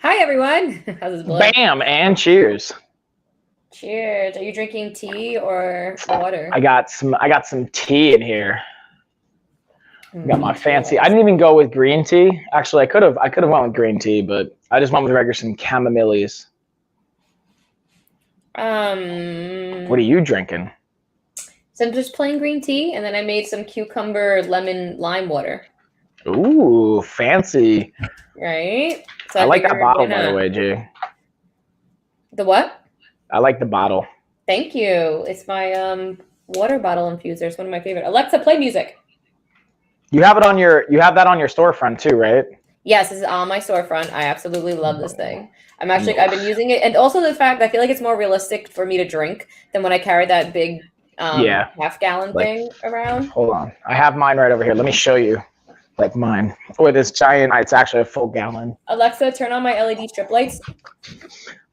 Hi, everyone. How's this blood? Bam, and cheers. Cheers. Are you drinking tea or water? I got some tea in here. Got my fancy. I didn't even go with green tea. Actually, I could have went with green tea, but I just went with regular some chamomilies. What are you drinking? So I'm just plain green tea, and then I made some cucumber, lemon, lime water. Ooh, fancy. Right? So I like that bottle, by the way, G. The what? I like the bottle. Thank you. It's my water bottle infuser. It's one of my favorite. Alexa, play music. You have that on your storefront too, right? Yes, this is on my storefront. I absolutely love this thing. I've been using it, and also the fact I feel like it's more realistic for me to drink than when I carry that big half-gallon thing around. Hold on, I have mine right over here. Let me show you, like mine, or this giant. It's actually a full gallon. Alexa, turn on my LED strip lights.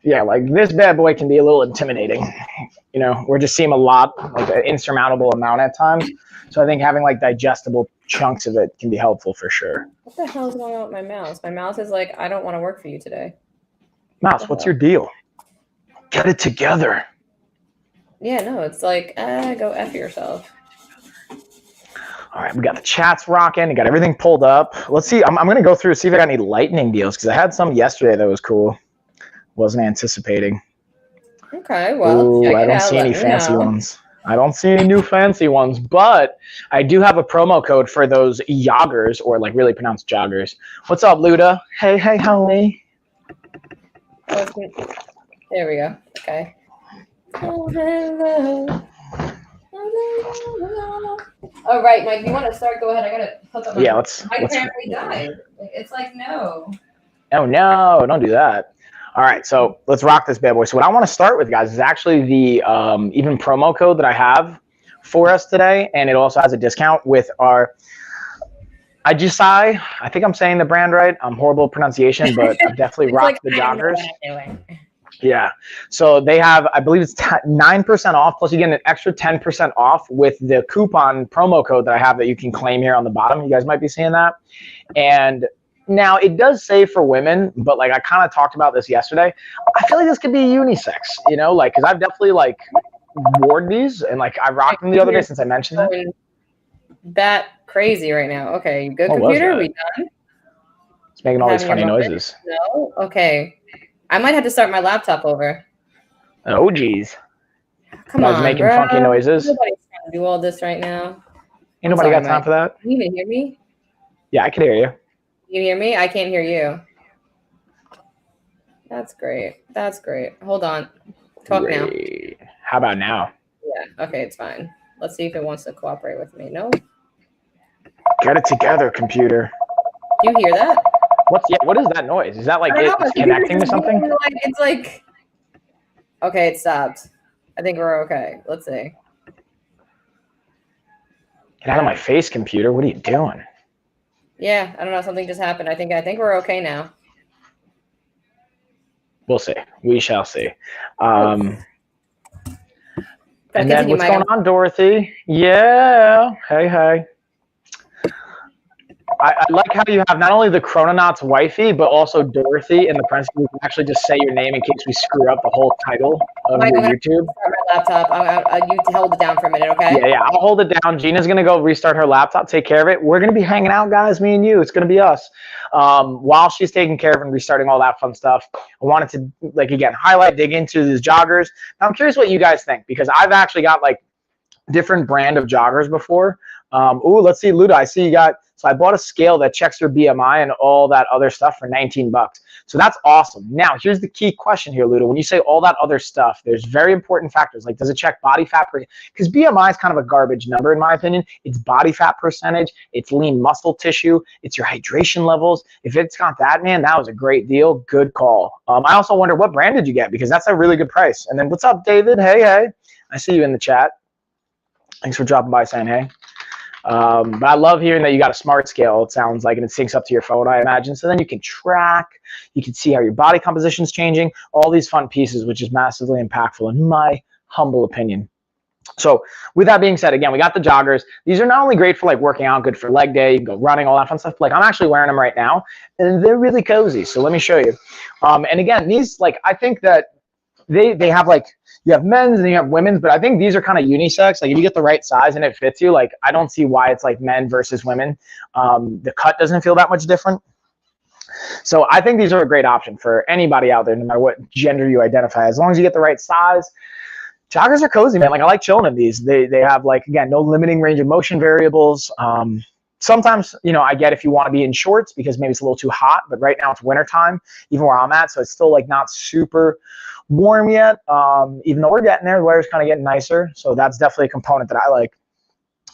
Yeah, like this bad boy can be a little intimidating. You know, we're just seeing a lot, like an insurmountable amount at times. So I think having like digestible chunks of it can be helpful for sure. What the hell is going on with my mouse? My mouse is like, I don't want to work for you today. Mouse, what's your deal? Get it together. Yeah, no, it's like, go F yourself. All right, we got the chats rocking. We got everything pulled up. Let's see. I'm going to go through and see if I got any lightning deals because I had some yesterday that was cool. Wasn't anticipating. Okay, well, I don't see any fancy ones. I don't see any new fancy ones, but I do have a promo code for those joggers, or like really pronounced joggers. What's up, Luda? Hey, honey. There we go. Okay. Oh, hello. All right, Mike, you want to start? Go ahead. I got to hook up my... Yeah, let's... I apparently died. It's like, no. Oh, no, don't do that. All right, so let's rock this bad boy. So what I want to start with, guys, is actually the even promo code that I have for us today, and it also has a discount with our Ajisai. I think I'm saying the brand right. I'm horrible at pronunciation, but I've definitely rocked the joggers. Yeah, so they have, I believe it's 9% off, plus you get an extra 10% off with the coupon promo code that I have that you can claim here on the bottom. You guys might be seeing that. And now, it does say for women, but like I kind of talked about this yesterday. I feel like this could be unisex, you know, like because I've definitely like worn these and like I rocked them the other day since I mentioned it. That crazy right now. Okay, good computer. We done? It's making all these funny noises. No? Okay. I might have to start my laptop over. Oh, geez. Come on, making funky noises. Nobody's trying to do all this right now. Ain't nobody got time for that. Can you even hear me? Yeah, I can hear you. You hear me? I can't hear you. That's great. That's great. Hold on. Talk now. How about now? Yeah. Okay, it's fine. Let's see if it wants to cooperate with me. No? Get it together, computer. Do you hear that? What is that noise? Is that like it's connecting to something? It's like... Okay, it stopped. I think we're okay. Let's see. Get out of my face, computer. What are you doing? Yeah, I don't know. Something just happened. I think we're okay now. We'll see. We shall see. And then what's going on, Dorothy? Yeah. Hey. I like how you have not only the Chrononauts wifey, but also Dorothy in the parentheses. You can actually just say your name in case we screw up the whole title of your YouTube. My laptop. You hold it down for a minute, okay? Yeah. I'll hold it down. Gina's going to go restart her laptop, take care of it. We're going to be hanging out, guys, me and you. It's going to be us. While she's taking care of and restarting all that fun stuff, I wanted to, like, again, dig into these joggers. Now, I'm curious what you guys think, because I've actually got, like, different brand of joggers before. Let's see, Luda, I see you got, so I bought a scale that checks your BMI and all that other stuff for 19 bucks. So that's awesome. Now, here's the key question here, Luda. When you say all that other stuff, there's very important factors. Like, does it check body fat? Because BMI is kind of a garbage number, in my opinion. It's body fat percentage. It's lean muscle tissue. It's your hydration levels. If it's got that, man, that was a great deal. Good call. I also wonder, what brand did you get? Because that's a really good price. And then what's up, David? Hey. I see you in the chat. Thanks for dropping by, saying hey. But I love hearing that you got a smart scale, it sounds like, and it syncs up to your phone, I imagine. So then you can track, you can see how your body composition is changing, all these fun pieces, which is massively impactful in my humble opinion. So with that being said, again, we got the joggers. These are not only great for like working out, good for leg day, you can go running, all that fun stuff. Like, I'm actually wearing them right now, and they're really cozy. So let me show you. And again, these, like, I think that they have, like, you have men's and you have women's, but I think these are kind of unisex. Like, if you get the right size and it fits you, like, I don't see why it's like men versus women. The cut doesn't feel that much different. So I think these are a great option for anybody out there, no matter what gender you identify. As long as you get the right size. Joggers are cozy, man. Like, I like chilling in these. They have, like, again, no limiting range of motion variables. Sometimes, you know, I get if you want to be in shorts because maybe it's a little too hot, but right now it's wintertime, even where I'm at, so it's still like not super warm yet. Even though we're getting there, the weather's kind of getting nicer, so that's definitely a component that I like.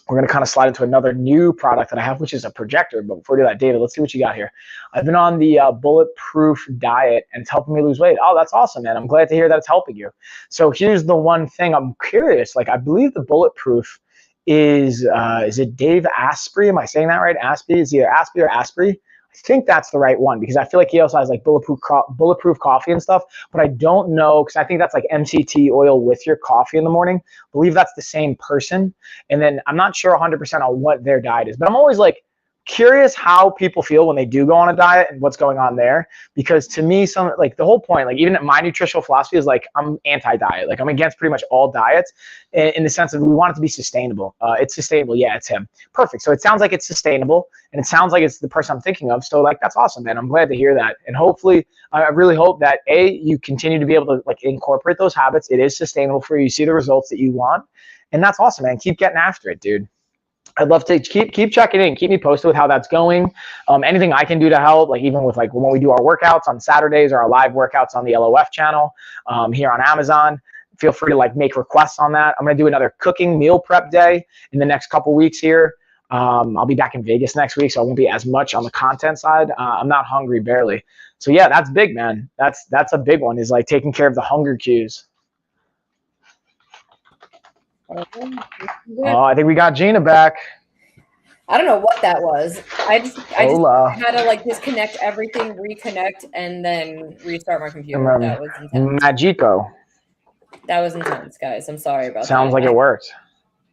We're going to kind of slide into another new product that I have, which is a projector. But before we do that, David, let's see what you got here. I've been on the bulletproof diet, and it's helping me lose weight. Oh, that's awesome, man. I'm glad to hear that it's helping you. So here's the one thing I'm curious. Like, I believe the bulletproof is it Dave Asprey? Am I saying that right? Asprey? Is either Asprey or Asprey? I think that's the right one, because I feel like he also has like bulletproof coffee and stuff, but I don't know, because I think that's like MCT oil with your coffee in the morning. I believe that's the same person. And then I'm not sure 100% on what their diet is, but I'm always like curious how people feel when they do go on a diet and what's going on there. Because to me, some, like, the whole point, like, even my nutritional philosophy is like, I'm anti-diet. Like, I'm against pretty much all diets in the sense of we want it to be sustainable. It's sustainable. Yeah, it's him. Perfect. So it sounds like it's sustainable, and it sounds like it's the person I'm thinking of. So, like, that's awesome, man. I'm glad to hear that. And hopefully, I really hope that you continue to be able to, like, incorporate those habits. It is sustainable for you. You see the results that you want, and that's awesome, man. Keep getting after it, dude. I'd love to keep checking in, keep me posted with how that's going. Anything I can do to help, like even with like when we do our workouts on Saturdays or our live workouts on the LOF channel here on Amazon, feel free to like make requests on that. I'm going to do another cooking meal prep day in the next couple weeks here. I'll be back in Vegas next week, so I won't be as much on the content side. I'm not hungry, barely. So yeah, that's big, man. That's a big one, is like taking care of the hunger cues. Oh, I think we got Gina back. I don't know what that was. I just had to like disconnect everything, reconnect, and then restart my computer. That was intense. Magico. That was intense, guys. I'm sorry about that. Sounds like it worked.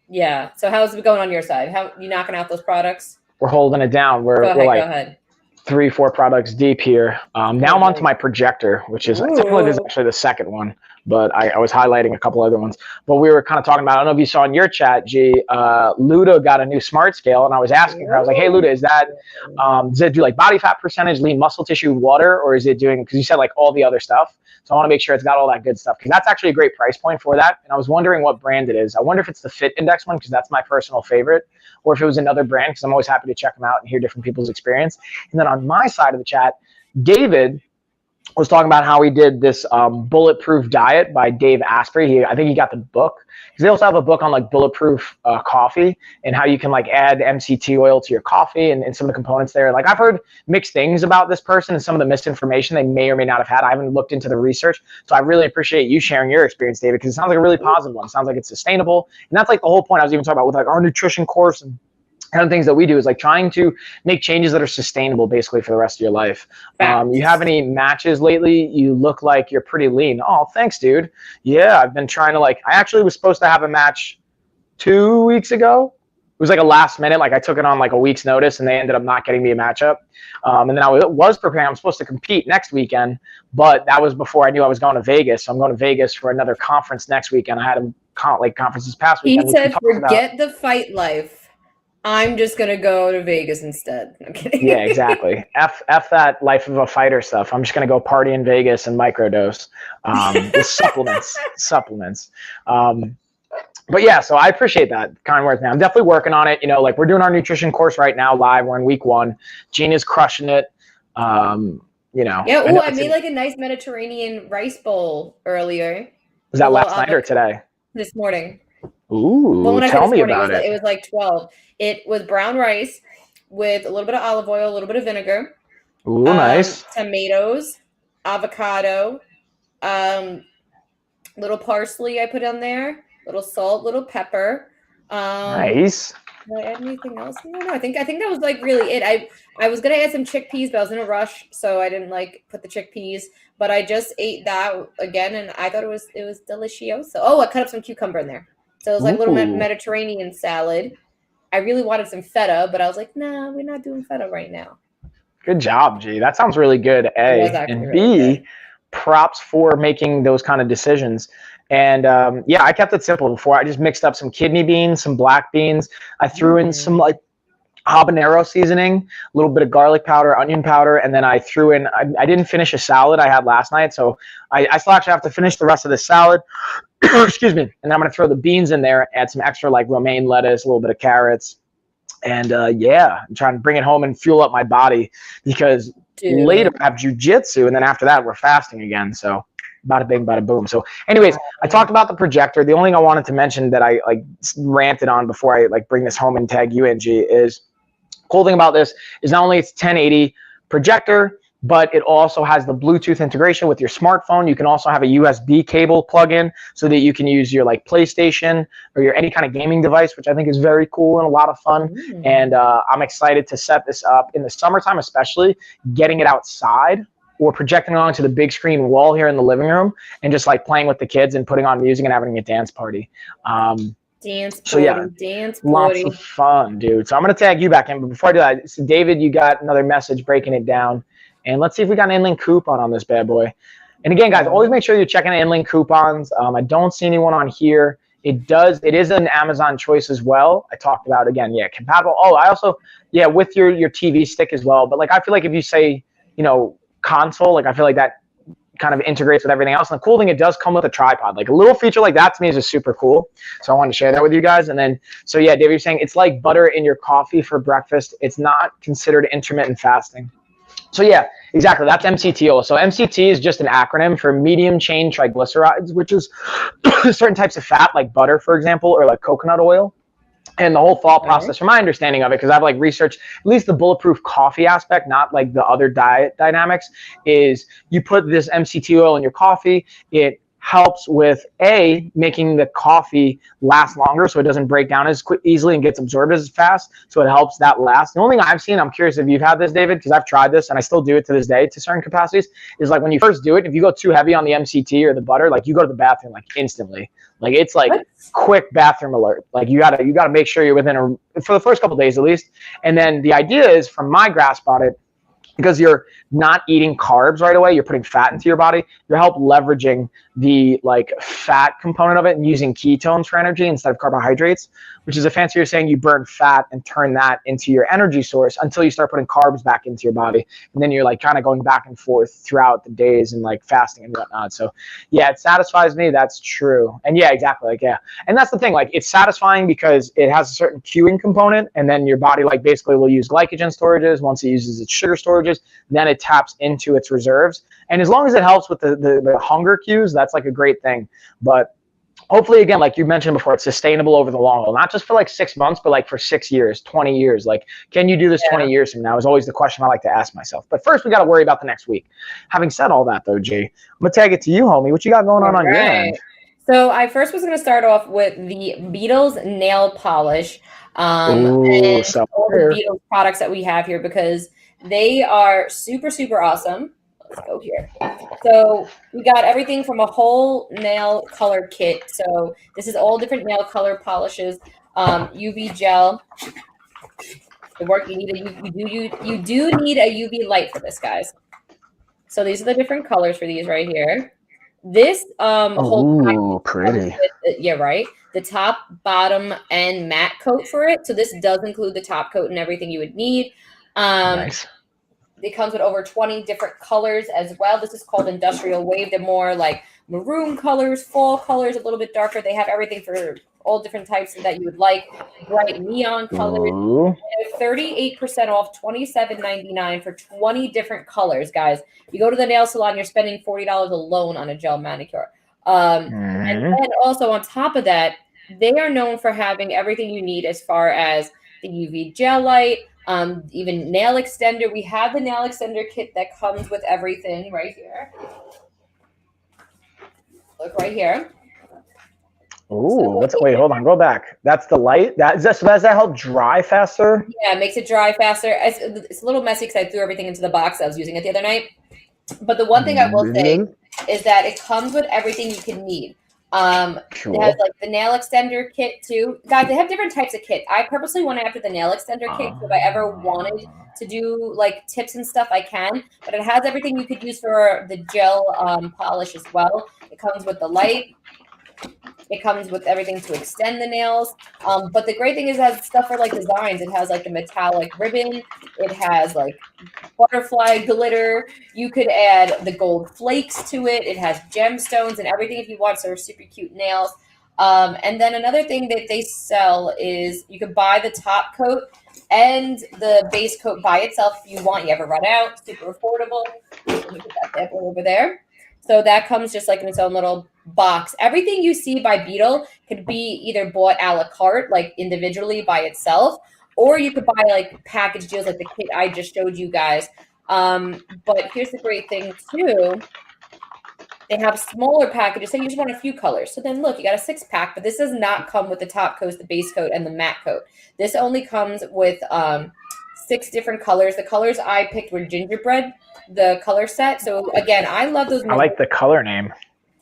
Yeah. So how's it going on your side? How you knocking out those products? We're holding it down. We're like 3-4 products deep here. Now I'm onto my projector, which is technically this is actually the second one, but I was highlighting a couple other ones. But we were kind of talking about, I don't know if you saw in your chat, G, Luda got a new smart scale, and I was asking her, I was like, hey, Luda, is that, does it do like body fat percentage, lean muscle tissue, water, or is it doing, because you said like all the other stuff. So I want to make sure it's got all that good stuff, because that's actually a great price point for that. And I was wondering what brand it is. I wonder if it's the Fit Index one, because that's my personal favorite, or if it was another brand, because I'm always happy to check them out and hear different people's experience. And then on my side of the chat, David was talking about how he did this bulletproof diet by Dave Asprey. I think he got the book, because they also have a book on like bulletproof coffee and how you can like add MCT oil to your coffee and some of the components there. Like, I've heard mixed things about this person and some of the misinformation they may or may not have had. I haven't looked into the research, so I really appreciate you sharing your experience, David, because it sounds like a really positive one. It sounds like it's sustainable, and that's like the whole point I was even talking about with like our nutrition course and kind of things that we do, is like trying to make changes that are sustainable basically for the rest of your life. You have any matches lately? You look like you're pretty lean. Oh, thanks, dude. Yeah, I've been trying to I actually was supposed to have a match 2 weeks ago. It was like a last minute, like I took it on like a week's notice, and they ended up not getting me a matchup. And then I was preparing. I'm supposed to compete next weekend, but that was before I knew I was going to Vegas. So I'm going to Vegas for another conference next weekend. I had a conference this past weekend. He said, forget the fight life. I'm just going to go to Vegas instead. I'm kidding. Yeah, exactly. F that life of a fighter stuff. I'm just going to go party in Vegas and microdose. With supplements. But yeah, so I appreciate that kind words, man. I'm definitely working on it. You know, like we're doing our nutrition course right now live. We're in week 1. Gina's crushing it. You know. Yeah. Oh, I made like a nice Mediterranean rice bowl earlier. Was that last night or today? This morning. Ooh, well, tell me about it. It was like 12. It was brown rice with a little bit of olive oil, a little bit of vinegar. Ooh, nice. Tomatoes, avocado, little parsley I put on there, little salt, little pepper. Nice. Did I add anything else? No, I think that was like really it. I was gonna add some chickpeas, but I was in a rush, so I didn't like put the chickpeas. But I just ate that again, and I thought it was delicioso. Oh, I cut up some cucumber in there, so it was like a little Mediterranean salad. I really wanted some feta, but I was like, nah, we're not doing feta right now. Good job, G. That sounds really good. A and B, props for making those kind of decisions. And yeah, I kept it simple before. I just mixed up some kidney beans, some black beans. I threw in some like habanero seasoning, a little bit of garlic powder, onion powder, and then I threw in, I didn't finish a salad I had last night, so I still actually have to finish the rest of the salad. Excuse me. And then I'm going to throw the beans in there, add some extra like romaine lettuce, a little bit of carrots. And yeah, I'm trying to bring it home and fuel up my body because later I have jujitsu, and then after that we're fasting again. So bada bing, bada boom. So anyways, I talked about the projector. The only thing I wanted to mention that I like ranted on before I like bring this home and tag you in, G, is cool thing about this is not only it's 1080 projector, but it also has the Bluetooth integration with your smartphone. You can also have a USB cable plug-in so that you can use your like PlayStation or your any kind of gaming device, which I think is very cool and a lot of fun. And I'm excited to set this up in the summertime, especially getting it outside or projecting it onto the big screen wall here in the living room and just like playing with the kids and putting on music and having a dance party. Dance party, lots of fun, dude. So I'm going to tag you back in. But before I do that, so David, you got another message breaking it down. And let's see if we got an InLink coupon on this bad boy. And again, guys, always make sure you're checking InLink coupons. I don't see anyone on here. It is an Amazon choice as well. I talked about, again, yeah, compatible. Oh, I also, yeah, with your TV stick as well. But like, I feel like if you say, you know, console, like I feel like that kind of integrates with everything else. And the cool thing, it does come with a tripod. Like a little feature like that to me is just super cool. So I wanted to share that with you guys. And then, so yeah, David, you're saying it's like butter in your coffee for breakfast. It's not considered intermittent fasting. So yeah, exactly. That's MCT. So MCT is just an acronym for medium chain triglycerides, which is certain types of fat like butter, for example, or like coconut oil. And the whole thought process, from my understanding of it, because I've like researched at least the bulletproof coffee aspect, not like the other diet dynamics, is you put this MCT oil in your coffee. It helps with making the coffee last longer so it doesn't break down as easily and gets absorbed as fast. So it helps that last. The only thing I've seen, I'm curious if you've had this, David, because I've tried this and I still do it to this day to certain capacities, is like when you first do it, if you go too heavy on the MCT or the butter, like you go to the bathroom like instantly. Like it's like quick bathroom alert. Like you gotta make sure you're within for the first couple of days at least. And then the idea is, from my grasp on it, because you're not eating carbs right away, you're putting fat into your body, you're leveraging the like fat component of it and using ketones for energy instead of carbohydrates, which is a fancy way of saying you burn fat and turn that into your energy source until you start putting carbs back into your body. And then you're like kind of going back and forth throughout the days and like fasting and whatnot. So yeah, it satisfies me. That's true. And yeah, exactly. Like, yeah. And that's the thing, like it's satisfying because it has a certain queuing component, and then your body like basically will use glycogen storages. Once it uses its sugar storages, then it taps into its reserves. And as long as it helps with the hunger cues, that's like a great thing. But hopefully, again, like you mentioned before, it's sustainable over the long haul, not just for like 6 months, but like for 6 years, 20 years. Like, can you do this 20 years from now is always the question I like to ask myself. But first, we got to worry about the next week. Having said all that, though, G, I'm going to tag it to you, homie. What you got going on your end? So I first was going to start off with the Beatles nail polish and all the Beatles products that we have here, because they are super, super awesome. Let's go here. So we got everything from a whole nail color kit. So this is all different nail color polishes, UV gel. The work you need you do need a UV light for this, guys. So these are the different colors for these right here. This whole pretty. Yeah, right. The top, bottom, and matte coat for it. So this does include the top coat and everything you would need. Nice. It comes with over 20 different colors as well. This is called Industrial Wave. They're more like maroon colors, fall colors, a little bit darker. They have everything for all different types that you would like. Bright neon colors. 38% off, $27.99 for 20 different colors, guys. You go to the nail salon, you're spending $40 alone on a gel manicure. And then also on top of that, they are known for having everything you need as far as the UV gel light, even nail extender. We have the nail extender kit that comes with everything right here. Look right here. Ooh, wait, hold on, go back. That's the light. So does that help dry faster? Yeah, it makes it dry faster. It's a little messy because I threw everything into the box I was using it the other night. But the one thing I will say is that it comes with everything you can need. It has like the nail extender kit too. Guys, they have different types of kits. I purposely went after the nail extender kit if I ever wanted to do like tips and stuff, I can. But it has everything you could use for the gel polish as well. It comes with the light. It comes with everything to extend the nails. But the great thing is it has stuff for like designs. It has like the metallic ribbon. It has like butterfly glitter. You could add the gold flakes to it. It has gemstones and everything if you want. So super cute nails. And then another thing that they sell is you could buy the top coat and the base coat by itself if you want. You ever run out. Super affordable. Let me put that bad boy over there. So that comes just like in its own little box. Everything you see by Beetle could be either bought a la carte, like individually by itself, or you could buy like package deals like the kit I just showed you guys. But here's the great thing too. They have smaller packages. So you just want a few colors. So then look, you got a 6-pack, but this does not come with the top coat, the base coat, and the matte coat. This only comes with 6 different colors. The colors I picked were gingerbread, the color set. So again, I love those. I like the color name.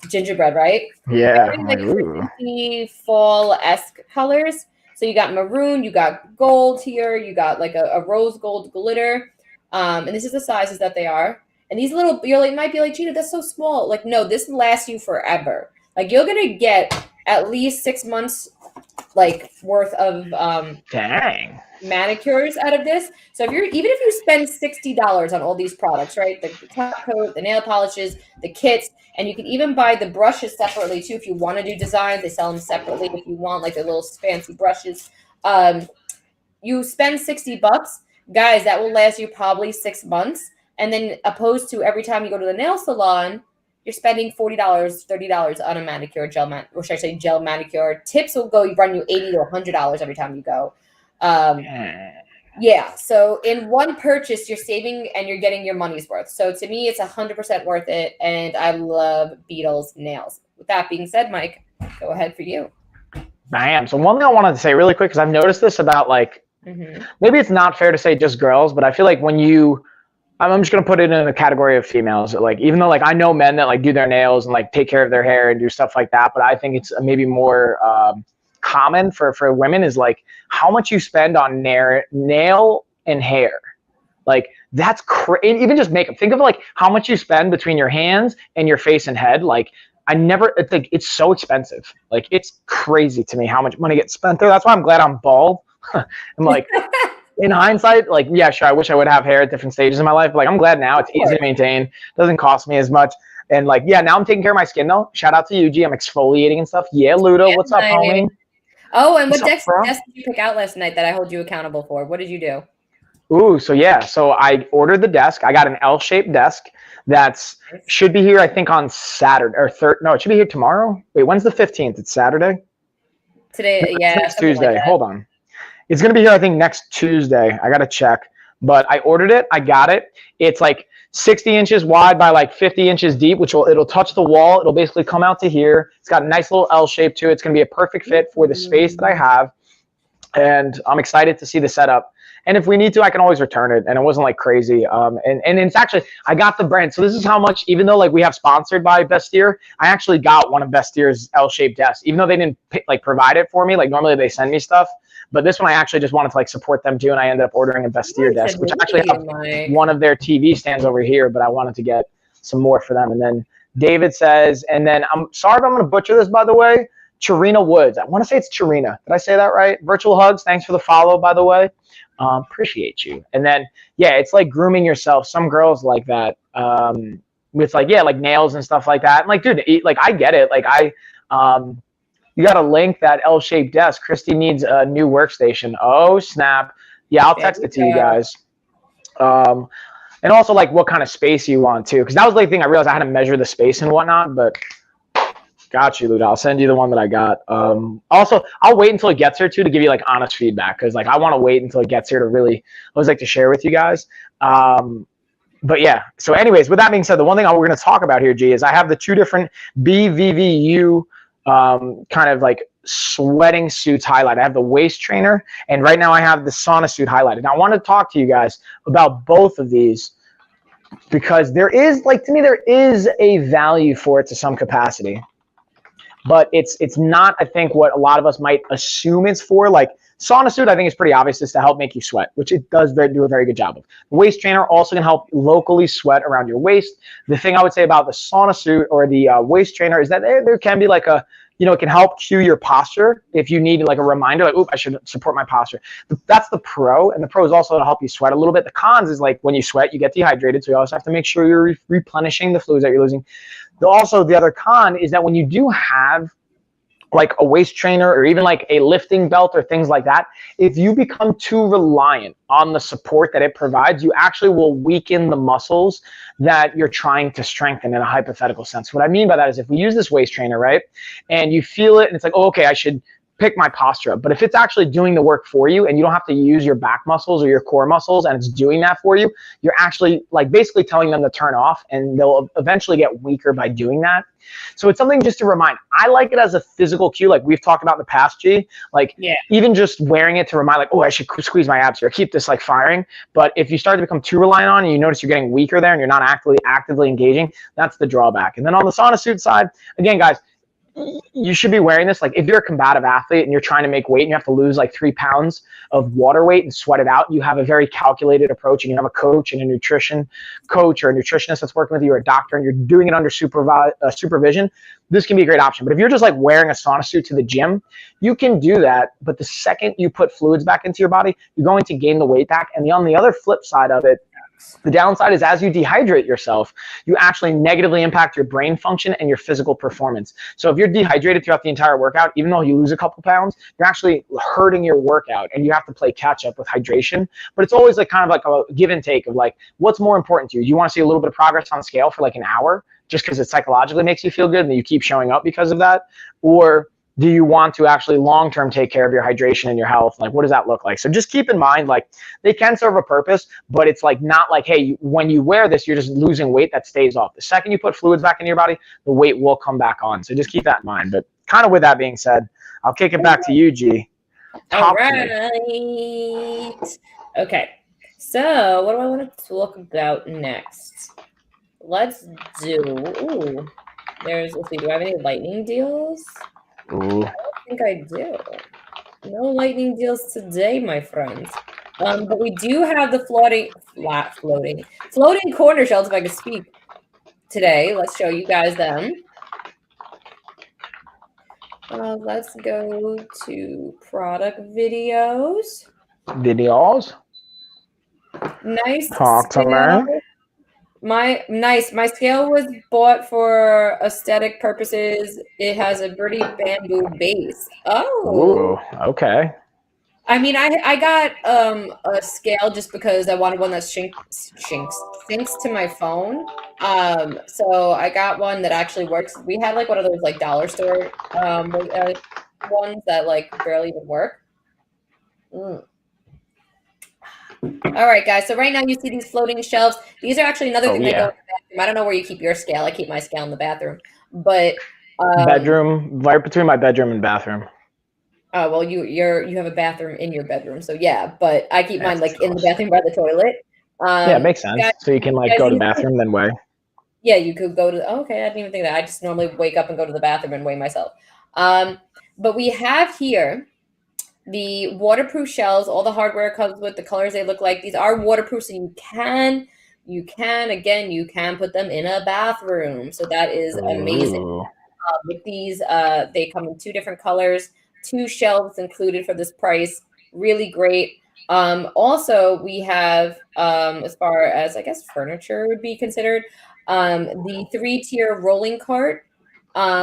Gingerbread, right? Yeah. Like fall-esque colors. So you got maroon, you got gold here, you got like a rose gold glitter. And this is the sizes that they are. And these little, might be like, Gina, that's so small. Like, no, this lasts you forever. Like, you're going to get at least 6 months, like, worth of dang manicures out of this. So even if you spend $60 on all these products, right? The top coat, the nail polishes, the kits, and you can even buy the brushes separately too if you want to do designs. They sell them separately if you want, like the little fancy brushes. You spend $60, guys, that will last you probably 6 months. And then opposed to every time you go to the nail salon, you're spending $40, $30 on a manicure, gel manicure. Tips will run you $80 to $100 every time you go. Yeah, so in one purchase, you're saving and you're getting your money's worth. So to me, it's 100% worth it, and I love Beetle's nails. With that being said, Mike, go ahead for you. Bam. So one thing I wanted to say really quick, because I've noticed this about like, maybe it's not fair to say just girls, but I feel like when I'm just going to put it in the category of females. Like, even though like I know men that like do their nails and like take care of their hair and do stuff like that, but I think it's maybe more common for women is like how much you spend on nail and hair. Like that's crazy. Even just makeup. Think of like how much you spend between your hands and your face and head. Like it's so expensive. Like it's crazy to me how much money gets spent there. That's why I'm glad I'm bald. I'm like, in hindsight, like, yeah, sure, I wish I would have hair at different stages in my life. But like, I'm glad now it's easy to maintain. Doesn't cost me as much. And like, yeah, now I'm taking care of my skin though. Shout out to you, G. I'm exfoliating and stuff. Yeah, Ludo, what's up, homie? Oh, and what desk did you pick out last night that I hold you accountable for? What did you do? Ooh, so yeah, so I ordered the desk. I got an L-shaped desk that's should be here, I think, on Saturday or no, it should be here tomorrow. Wait, when's the 15th? It's Saturday? Today, yeah. Next Tuesday. Hold on. It's going to be here, I think, next Tuesday. I got to check. But I ordered it. I got it. It's like 60 inches wide by like 50 inches deep, which it'll touch the wall. It'll basically come out to here. It's got a nice little L shape to it. It's going to be a perfect fit for the space that I have. And I'm excited to see the setup. And if we need to, I can always return it. And it wasn't like crazy. And it's actually, I got the brand. So this is how much, even though like we have sponsored by Vestiaire, I actually got one of Vestiaire's L-shaped desks, even though they didn't like provide it for me. Like normally they send me stuff. But this one I actually just wanted to like support them too, and I ended up ordering a Vestiaire desk, which I actually have one of their TV stands over here, but I wanted to get some more for them. And then David says, and then I'm sorry if I'm going to butcher this, by the way, Charina Woods. I want to say it's Charina. Did I say that right? Virtual hugs. Thanks for the follow, by the way. Appreciate you. And then, yeah, it's like grooming yourself. Some girls like that. with like, yeah, like nails and stuff like that. And like, dude, like I get it. Like you got to link that L-shaped desk. Christy needs a new workstation. Oh, snap. Yeah, I'll text it to you guys. And also like what kind of space you want too. Because that was the thing I realized I had to measure the space and whatnot, but got you, Luda. I'll send you the one that I got. Also, I'll wait until it gets here too to give you like honest feedback. Because like I want to wait until it gets here to really, I always like to share with you guys. But yeah, so anyways, with that being said, the one thing we're going to talk about here, G, is I have the two different BVVU kind of like sweating suits highlighted. I have the waist trainer, and right now I have the sauna suit highlighted. Now I want to talk to you guys about both of these because there is, like, to me, there is a value for it to some capacity. But it's not, I think, what a lot of us might assume it's for. Like, sauna suit, I think, is pretty obvious, is to help make you sweat, which it does do a very good job of. The waist trainer also can help locally sweat around your waist. The thing I would say about the sauna suit or the waist trainer is that there can be like a, it can help cue your posture if you need like a reminder, like, oop, I should support my posture. That's the pro, and the pro is also to help you sweat a little bit. The cons is like when you sweat, you get dehydrated, so you also have to make sure you're replenishing the fluids that you're losing. Also, the other con is that when you do have like a waist trainer or even like a lifting belt or things like that, if you become too reliant on the support that it provides, you actually will weaken the muscles that you're trying to strengthen in a hypothetical sense. What I mean by that is if we use this waist trainer, right, and you feel it and it's like, oh, okay, I should pick my posture up. But if it's actually doing the work for you and you don't have to use your back muscles or your core muscles and it's doing that for you, you're actually like basically telling them to turn off, and they'll eventually get weaker by doing that. So it's something just to remind. I like it as a physical cue, like we've talked about in the past, G. Like, even just wearing it to remind, like, oh, I should squeeze my abs here, keep this like firing. But if you start to become too reliant on it and you notice you're getting weaker there and you're not actively engaging, that's the drawback. And then on the sauna suit side, again, guys, you should be wearing this. Like, if you're a combative athlete and you're trying to make weight and you have to lose like 3 pounds of water weight and sweat it out, you have a very calculated approach, and you have a coach and a nutrition coach or a nutritionist that's working with you, or a doctor, and you're doing it under supervision, this can be a great option. But if you're just like wearing a sauna suit to the gym, you can do that. But the second you put fluids back into your body, you're going to gain the weight back. And on the other flip side of it, the downside is as you dehydrate yourself, you actually negatively impact your brain function and your physical performance. So if you're dehydrated throughout the entire workout, even though you lose a couple pounds, you're actually hurting your workout and you have to play catch up with hydration. But it's always like kind of like a give and take of like, what's more important to you? Do you want to see a little bit of progress on scale for like an hour just because it psychologically makes you feel good and you keep showing up because of that? Or do you want to actually long-term take care of your hydration and your health? Like, what does that look like? So just keep in mind, like, they can serve a purpose, but it's like not like, hey, when you wear this, you're just losing weight that stays off. The second you put fluids back in your body, the weight will come back on. So just keep that in mind. But kind of with that being said, I'll kick it back to you, G. All right. Okay. So what do I want to talk about next? Let's do, let's see, do I have any lightning deals? Ooh. I don't think I do. No lightning deals today, my friends. But we do have the floating corner shells, if I could speak today. Let's show you guys them. Let's go to product videos. Nice. Talk to me. My scale was bought for aesthetic purposes. It has a pretty bamboo base. Oh. Ooh, okay. I mean, I got a scale just because I wanted one that syncs to my phone. So I got one that actually works. We had like one of those like dollar store ones that like barely even work. All right, guys. So right now you see these floating shelves. These are actually another thing that go in the bathroom. I don't know where you keep your scale. I keep my scale in the bathroom, but bedroom, right between my bedroom and bathroom. Oh well, you have a bathroom in your bedroom, so yeah. But I keep mine like in the bathroom by the toilet. Yeah, it makes sense. Guys, so you can like go to the bathroom then weigh. Yeah, you could go to. Okay, I didn't even think that. I just normally wake up and go to the bathroom and weigh myself. But we have here the waterproof shells. All the hardware comes with the colors they look like. These are waterproof, so you can put them in a bathroom. So that is amazing. With these, they come in 2 different colors, 2 shelves included for this price. Really great. Also, we have, as far as I guess furniture would be considered, The 3-tier rolling cart,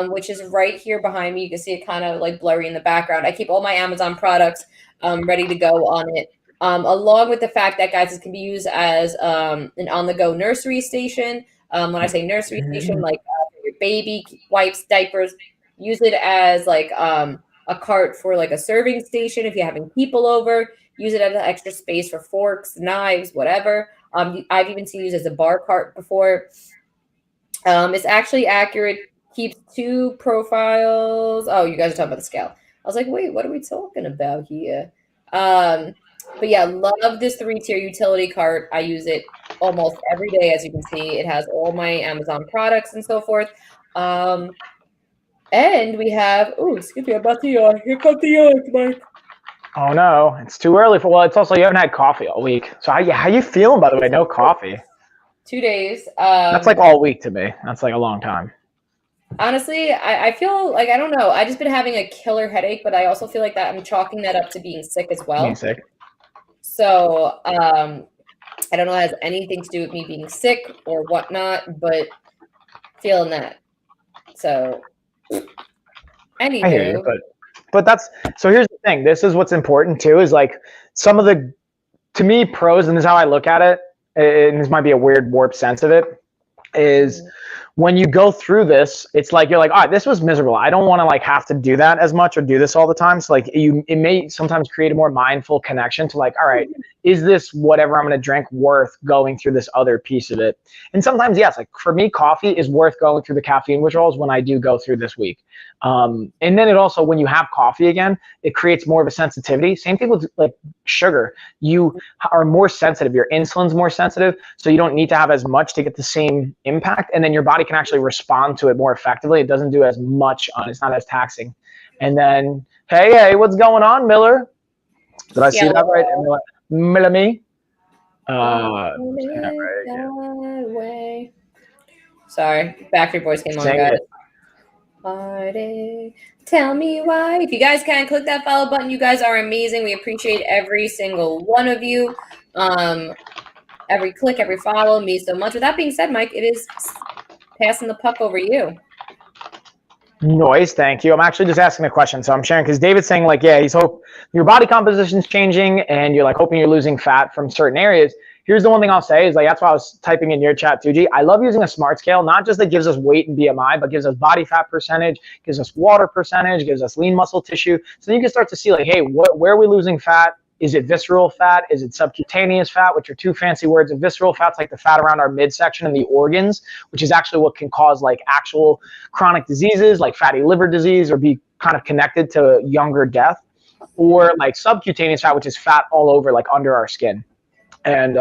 which is right here behind me. You can see it kind of like blurry in the background. I keep all my Amazon products ready to go on it. Along with the fact that, guys, it can be used as an on-the-go nursery station. When I say nursery station, like for your baby wipes, diapers, use it as like a cart for like a serving station if you're having people over. Use it as an extra space for forks, knives, whatever. I've even seen it used as a bar cart before. It's actually accurate. Keeps 2 profiles. Oh, you guys are talking about the scale. I was like, wait, what are we talking about here? But yeah, love this 3-tier utility cart. I use it almost every day, as you can see. It has all my Amazon products and so forth. And we have, oh, excuse me, I'm about to yawn. Here comes the yawn, Mike. Oh no, it's too early for. Well, it's also you haven't had coffee all week. So how you feeling, by the way? No coffee. 2 days. That's like all week to me. That's like a long time. Honestly, I feel like, I don't know. I just been having a killer headache, but I also feel like that I'm chalking that up to being sick as well. Being sick. So I don't know if it has anything to do with me being sick or whatnot, but feeling that. So anywho. I hear you, but that's so. Here's the thing. This is what's important too. Is like some of the, to me, pros, and this is how I look at it. And this might be a weird warped sense of it. Is when you go through this, it's like you're like, all right, this was miserable. I don't want to like have to do that as much or do this all the time. So like it may sometimes create a more mindful connection to like, all right, is this whatever I'm going to drink worth going through this other piece of it? And sometimes, yes, like for me, coffee is worth going through the caffeine withdrawals when I do go through this week. And then it also, when you have coffee again, it creates more of a sensitivity. Same thing with like sugar. You are more sensitive. Your insulin's more sensitive. So you don't need to have as much to get the same impact. And then your body can actually respond to it more effectively. It doesn't do as much on it. It's not as taxing. And then, hey, what's going on, Miller? Did I see that right? Miller me? Way. Sorry, Backstreet Boys came on, guys. Party. Tell me why. If you guys can, click that follow button. You guys are amazing. We appreciate every single one of you. Every click, every follow means so much. With that being said, Mike, it is passing the puck over you. Noise, thank you. I'm actually just asking a question, so I'm sharing because David's saying like, yeah, he's hope your body composition's changing and you're like hoping you're losing fat from certain areas. Here's the one thing I'll say is like, that's why I was typing in your chat, 2G. I love using a smart scale, not just that gives us weight and BMI, but gives us body fat percentage, gives us water percentage, gives us lean muscle tissue. So you can start to see like, hey, where are we losing fat? Is it visceral fat? Is it subcutaneous fat, which are 2 fancy words? And visceral fat's like the fat around our midsection and the organs, which is actually what can cause like actual chronic diseases like fatty liver disease or be kind of connected to younger death, or like subcutaneous fat, which is fat all over like under our skin. And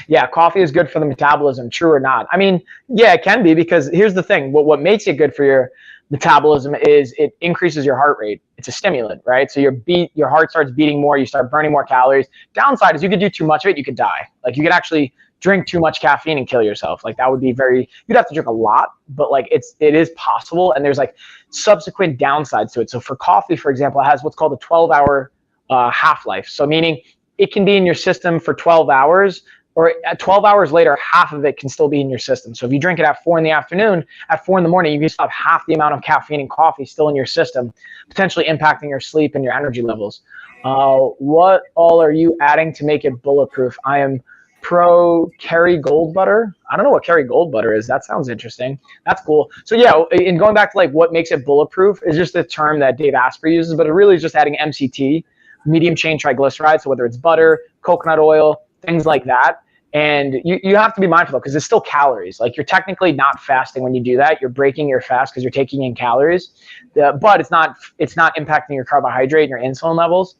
yeah, coffee is good for the metabolism, true or not. I mean, yeah, it can be, because here's the thing. What makes it good for your metabolism is it increases your heart rate. It's a stimulant, right? So your heart starts beating more, you start burning more calories. Downside is you could do too much of it, you could die. Like you could actually drink too much caffeine and kill yourself. Like that would be you'd have to drink a lot, but like it is possible. And there's like subsequent downsides to it. So for coffee, for example, it has what's called a 12-hour half-life. So meaning it can be in your system for 12 hours, or at 12 hours later, half of it can still be in your system. So if you drink it at 4 in the afternoon, at 4 in the morning, you can still have half the amount of caffeine and coffee still in your system, potentially impacting your sleep and your energy levels. What all are you adding to make it bulletproof? I am pro Kerry Gold butter. I don't know what Kerry Gold butter is. That sounds interesting. That's cool. So yeah, in going back to like what makes it bulletproof is just the term that Dave Asprey uses, but it really is just adding MCT, medium chain triglycerides. So whether it's butter, coconut oil, things like that. And you have to be mindful because it's still calories. Like you're technically not fasting when you do that. You're breaking your fast because you're taking in calories, but it's not impacting your carbohydrate and your insulin levels.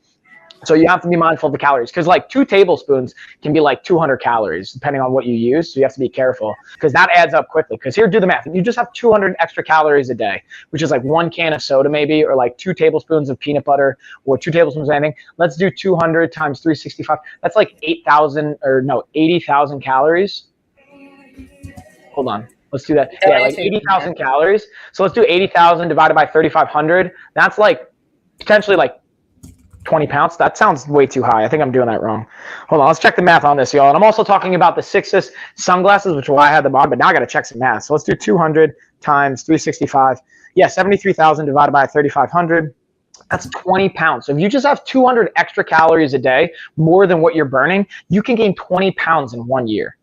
So you have to be mindful of the calories, because like 2 tablespoons can be like 200 calories depending on what you use. So you have to be careful because that adds up quickly. Because here, do the math. You just have 200 extra calories a day, which is like 1 can of soda maybe, or like 2 tablespoons of peanut butter, or 2 tablespoons of anything. Let's do 200 times 365. That's like 80,000 calories. Hold on. Let's do that. Yeah, like 80,000 calories. So let's do 80,000 divided by 3,500. That's like potentially like 20 pounds. That sounds way too high. I think I'm doing that wrong. Hold on. Let's check the math on this, y'all. And I'm also talking about the Sixus sunglasses, which is why I had them on, but now I got to check some math. So let's do 200 times 365. Yeah, 73,000 divided by 3,500. That's 20 pounds. So if you just have 200 extra calories a day, more than what you're burning, you can gain 20 pounds in 1 year.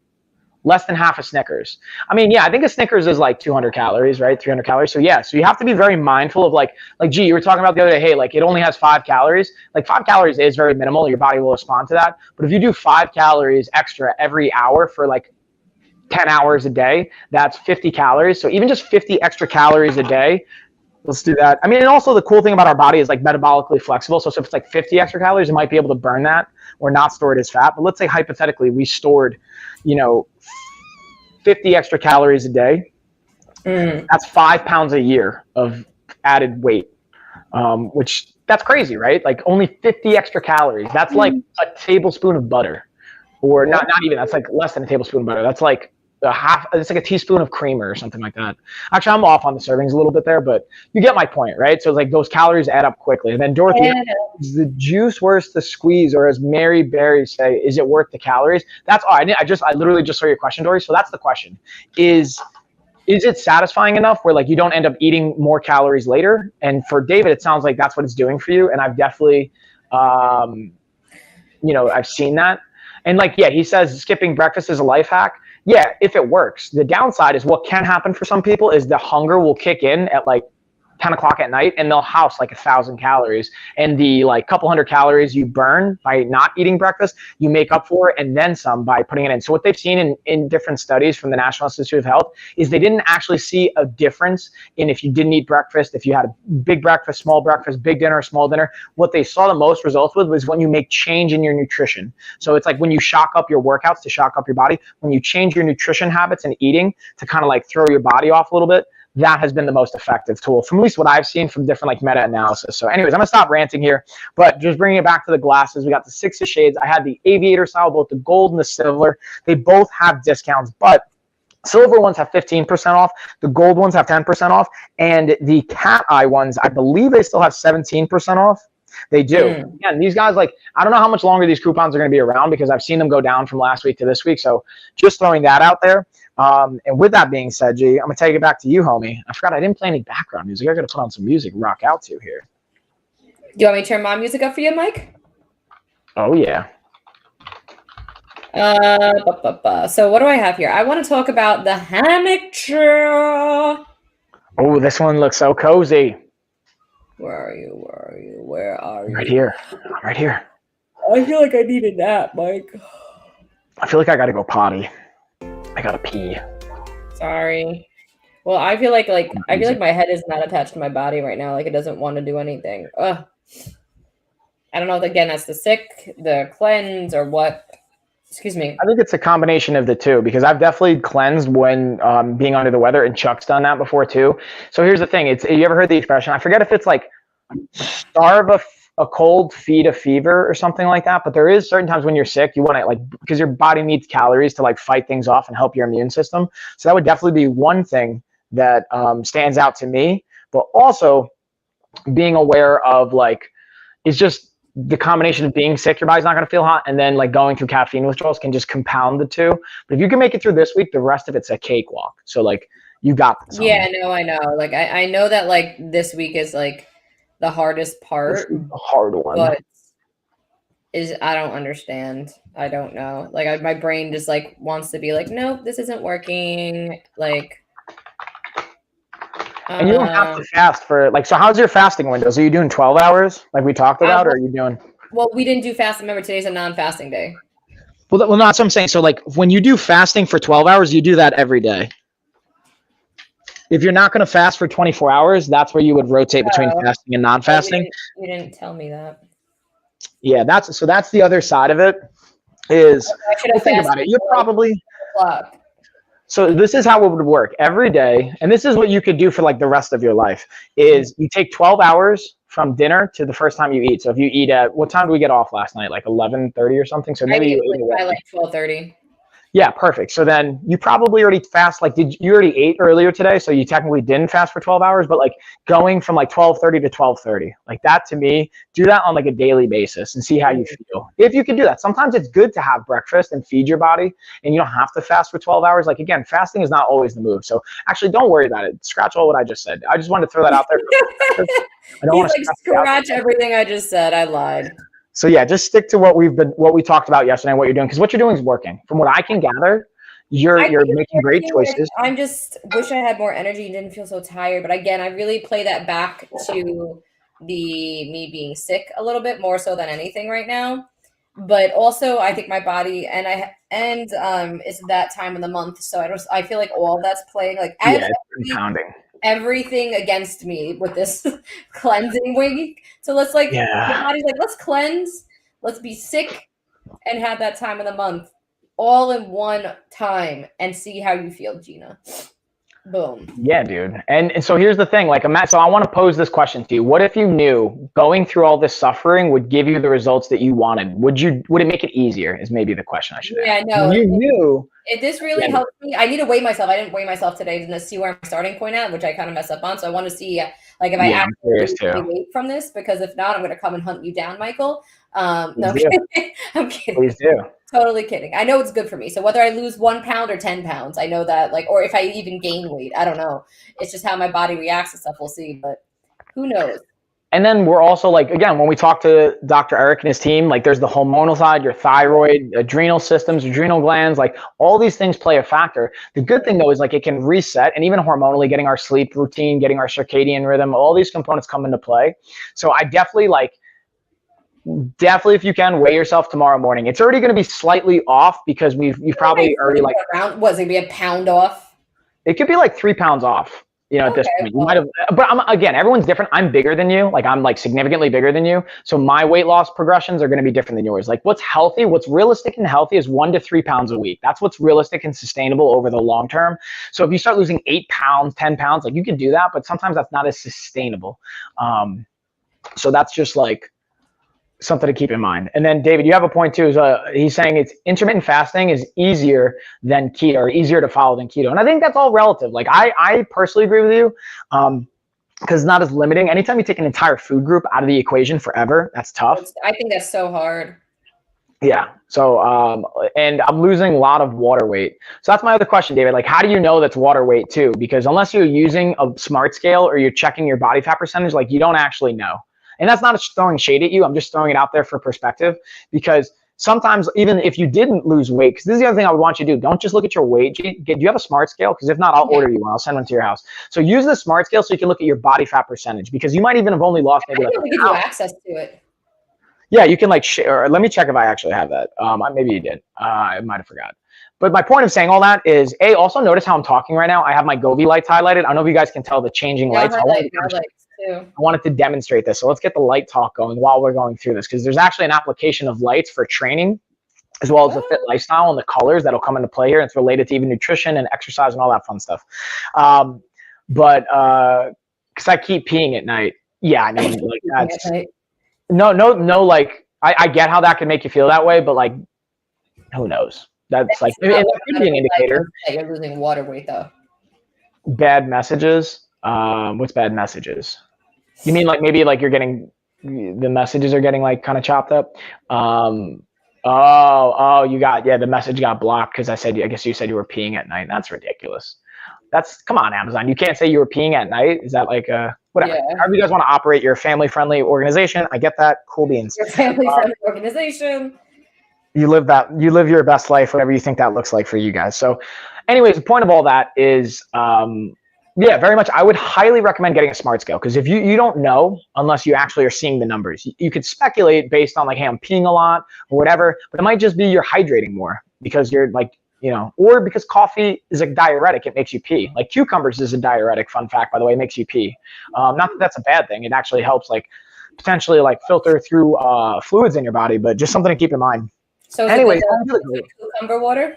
Less than half a Snickers. I mean, yeah, I think a Snickers is like 200 calories, right? 300 calories. So yeah, so you have to be very mindful of like, G, you were talking about the other day, hey, like it only has 5 calories. Like 5 calories is very minimal. Your body will respond to that. But if you do 5 calories extra every hour for like 10 hours a day, that's 50 calories. So even just 50 extra calories a day, let's do that. I mean, and also the cool thing about our body is like metabolically flexible. So if it's like 50 extra calories, it might be able to burn that or not store it as fat. But let's say hypothetically we stored, 50 extra calories a day. That's 5 pounds a year of added weight, which that's crazy, right? Like only 50 extra calories. That's like a tablespoon of butter, or not even. That's like less than a tablespoon of butter. That's like it's like a teaspoon of creamer or something like that. Actually, I'm off on the servings a little bit there, but you get my point, right? So it's like those calories add up quickly. And then Dorothy, is the juice worth the squeeze, or as Mary Berry say, is it worth the calories? That's all. I literally just saw your question, Dory. So that's the question: is it satisfying enough where like you don't end up eating more calories later? And for David, it sounds like that's what it's doing for you. And I've definitely, I've seen that. And like, yeah, he says skipping breakfast is a life hack. Yeah, if it works. The downside is what can happen for some people is the hunger will kick in at like 10 o'clock at night and they'll house like 1,000 calories. And the like couple hundred calories you burn by not eating breakfast, you make up for it and then some by putting it in. So what they've seen in different studies from the National Institute of Health is they didn't actually see a difference in if you didn't eat breakfast, if you had a big breakfast, big dinner, small dinner. What they saw the most results with was when you make change in your nutrition. So it's like when you shock up your workouts to shock up your body, when you change your nutrition habits and eating to kind of like throw your body off a little bit, that has been the most effective tool from at least what I've seen from different like meta-analysis. So anyways, I'm gonna stop ranting here, but just bringing it back to the glasses, we got the Sixus shades. I had the aviator style, both the gold and the silver. They both have discounts, but silver ones have 15% off, the gold ones have 10% off, and the cat eye ones, I believe they still have 17% off. They do. Again, these guys, like, I don't know how much longer these coupons are going to be around because I've seen them go down from last week to this week. So just throwing that out there. And with that being said, G, I'm going to take it back to you, homie. I forgot I didn't play any background music. I got to put on some music, rock out to here. Do you want me to turn my music up for you, Mike? Oh, yeah. So what do I have here? I want to talk about the hammock chair. Oh, this one looks so cozy. Where are you? Where are you? Where are you? Right here. Right here. I feel like I need a nap, Mike. I feel like I got to go potty. I got to pee. Sorry. Well, I feel like my head is not attached to my body right now. Like it doesn't want to do anything. Ugh. I don't know. Again, that's the cleanse, or what. Excuse me. I think it's a combination of the two because I've definitely cleansed when being under the weather, and Chuck's done that before too. So here's the thing. You ever heard the expression? I forget if it's like starve a cold, feed a fever or something like that. But there is certain times when you're sick, you want to like, because your body needs calories to like fight things off and help your immune system. So that would definitely be one thing that stands out to me. But also being aware of like, it's just, the combination of being sick, your body's not going to feel hot, and then like going through caffeine withdrawals can just compound the two. But if you can make it through this week, the rest of it's a cakewalk. So like you got this. Yeah, no, I know. Like I know that like this week is like the hardest part. The hard one. But I don't understand. I don't know. Like my brain just like wants to be like, nope, this isn't working. Like. And you don't have to fast for like, so how's your fasting windows? Are you doing 12 hours like we talked about, or are you doing? Well, we didn't do fasting. Remember, today's a non-fasting day. Well, no, that's what I'm saying. So like when you do fasting for 12 hours, you do that every day. If you're not going to fast for 24 hours, that's where you would rotate between fasting and non-fasting. You didn't tell me that. Yeah, that's the other side of it is, think about it. You're probably. So this is how it would work every day. And this is what you could do for like the rest of your life is you take 12 hours from dinner to the first time you eat. So if you eat at, what time did we get off last night? Like 11:30 or something? So maybe you ate by like 12:30. Yeah, perfect. So then you probably already fast, like you already ate earlier today, so you technically didn't fast for 12 hours, but like going from like 12:30 to 12:30, like that to me, do that on like a daily basis and see how you feel. If you can do that. Sometimes it's good to have breakfast and feed your body, and you don't have to fast for 12 hours. Like again, fasting is not always the move. So actually don't worry about it. Scratch all what I just said. I just wanted to throw that out there. I don't want to scratch everything I just said. I lied. So yeah, just stick to what we talked about yesterday and what you're doing, because what you're doing is working. From what I can gather, you're making great choices. I just wish I had more energy and didn't feel so tired. But again, I really play that back to me being sick a little bit more so than anything right now. But also, I think my body it's that time of the month, so I feel like all that's playing. Like I have compounding. Everything against me with this cleansing week. So let's my body's like, let's cleanse, let's be sick, and have that time of the month all in one time and see how you feel, Gina. Boom. Yeah, dude. And so here's the thing, so I want to pose this question to you. What if you knew going through all this suffering would give you the results that you wanted? Would it make it easier is maybe the question I should ask. Yeah, no. You knew. This really helped me. I need to weigh myself. I didn't weigh myself today to see where I'm starting point at, which I kind of messed up on. So I want to see if I actually weight from this, because if not, I'm going to come and hunt you down, Michael. No, I'm kidding. I'm kidding. Please do. Totally kidding. I know it's good for me. So whether I lose 1 pound or 10 pounds, I know that, or if I even gain weight, I don't know. It's just how my body reacts to stuff. We'll see, but who knows? And then we're also again, when we talk to Dr. Eric and his team, there's the hormonal side, your thyroid, adrenal systems, adrenal glands, all these things play a factor. The good thing though is it can reset, and even hormonally, getting our sleep routine, getting our circadian rhythm, all these components come into play. So I definitely if you can, weigh yourself tomorrow morning. It's already going to be slightly off because you've probably already was it be a pound off? It could be 3 pounds off. At this point, you might have, but again, everyone's different. I'm bigger than you. I'm significantly bigger than you. So my weight loss progressions are going to be different than yours. What's healthy, what's realistic and healthy is 1 to 3 pounds a week. That's what's realistic and sustainable over the long term. So if you start losing 8 pounds, 10 pounds, you can do that, but sometimes that's not as sustainable. So that's just something to keep in mind. And then David, you have a point too. He's saying it's intermittent fasting is easier than keto, or easier to follow than keto. And I think that's all relative. I personally agree with you, because it's not as limiting. Anytime you take an entire food group out of the equation forever, that's tough. I think that's so hard. Yeah. So, and I'm losing a lot of water weight. So that's my other question, David. How do you know that's water weight too? Because unless you're using a smart scale or you're checking your body fat percentage, you don't actually know. And that's not throwing shade at you. I'm just throwing it out there for perspective, because sometimes even if you didn't lose weight, because this is the other thing I would want you to do, don't just look at your weight. Do you have a smart scale? Because if not, I'll order you one. I'll send one to your house. So use the smart scale so you can look at your body fat percentage, because you might even have only lost maybe give you access to it. Yeah, you can share. Let me check if I actually have that. Maybe you did. I might have forgot. But my point of saying all that is, also notice how I'm talking right now. I have my Govee lights highlighted. I don't know if you guys can tell the changing lights. I wanted to demonstrate this. So let's get the light talk going while we're going through this, because there's actually an application of lights for training as well as the fit lifestyle and the colors that'll come into play here. It's related to even nutrition and exercise and all that fun stuff. But because I keep peeing at night. Yeah, I mean, that's no. I get how that can make you feel that way, but who knows? That's it could be an indicator. You're losing water weight though. Bad messages. What's bad messages? You mean maybe you're getting, the messages are getting kind of chopped up? The message got blocked because I guess you said you were peeing at night. That's ridiculous. Come on, Amazon. You can't say you were peeing at night. Is that whatever? Yeah. However you guys want to operate your family-friendly organization, I get that. Cool beans. Your family-friendly organization. You live your best life, whatever you think that looks like for you guys. So anyways, the point of all that is, yeah, very much. I would highly recommend getting a smart scale, because if you don't know unless you actually are seeing the numbers. You could speculate based on hey, I'm peeing a lot or whatever, but it might just be you're hydrating more because you're or because coffee is a diuretic, it makes you pee. Cucumbers is a diuretic, fun fact, by the way, it makes you pee. Not that that's a bad thing. It actually helps potentially filter through fluids in your body, but just something to keep in mind. So anyways, cucumber water?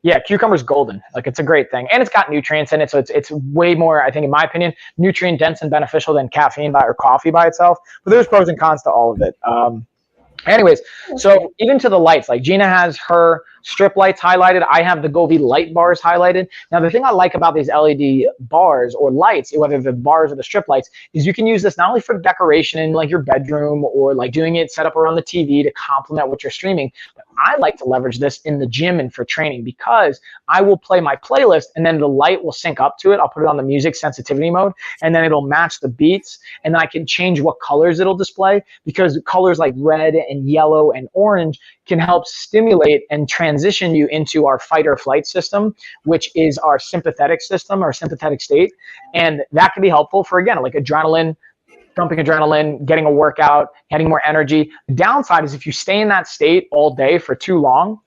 Yeah, cucumber's golden. It's a great thing, and it's got nutrients in it, so it's way more, I think, in my opinion, nutrient dense and beneficial than caffeine or coffee by itself. But there's pros and cons to all of it. Anyways, so even to the lights, Gina has her strip lights highlighted. I have the Govee light bars highlighted. Now, the thing I like about these LED bars or lights, whether the bars or the strip lights, is you can use this not only for decoration in like your bedroom or like doing it set up around the TV to complement what you're streaming, but I like to leverage this in the gym and for training because I will play my playlist and then the light will sync up to it. I'll put it on the music sensitivity mode and then it'll match the beats, and then I can change what colors it'll display, because colors like red and yellow and orange can help stimulate and transition you into our fight or flight system, which is our sympathetic system, our sympathetic state. And that can be helpful for, again, like adrenaline, dumping adrenaline, getting a workout, getting more energy. The downside is if you stay in that state all day for too long,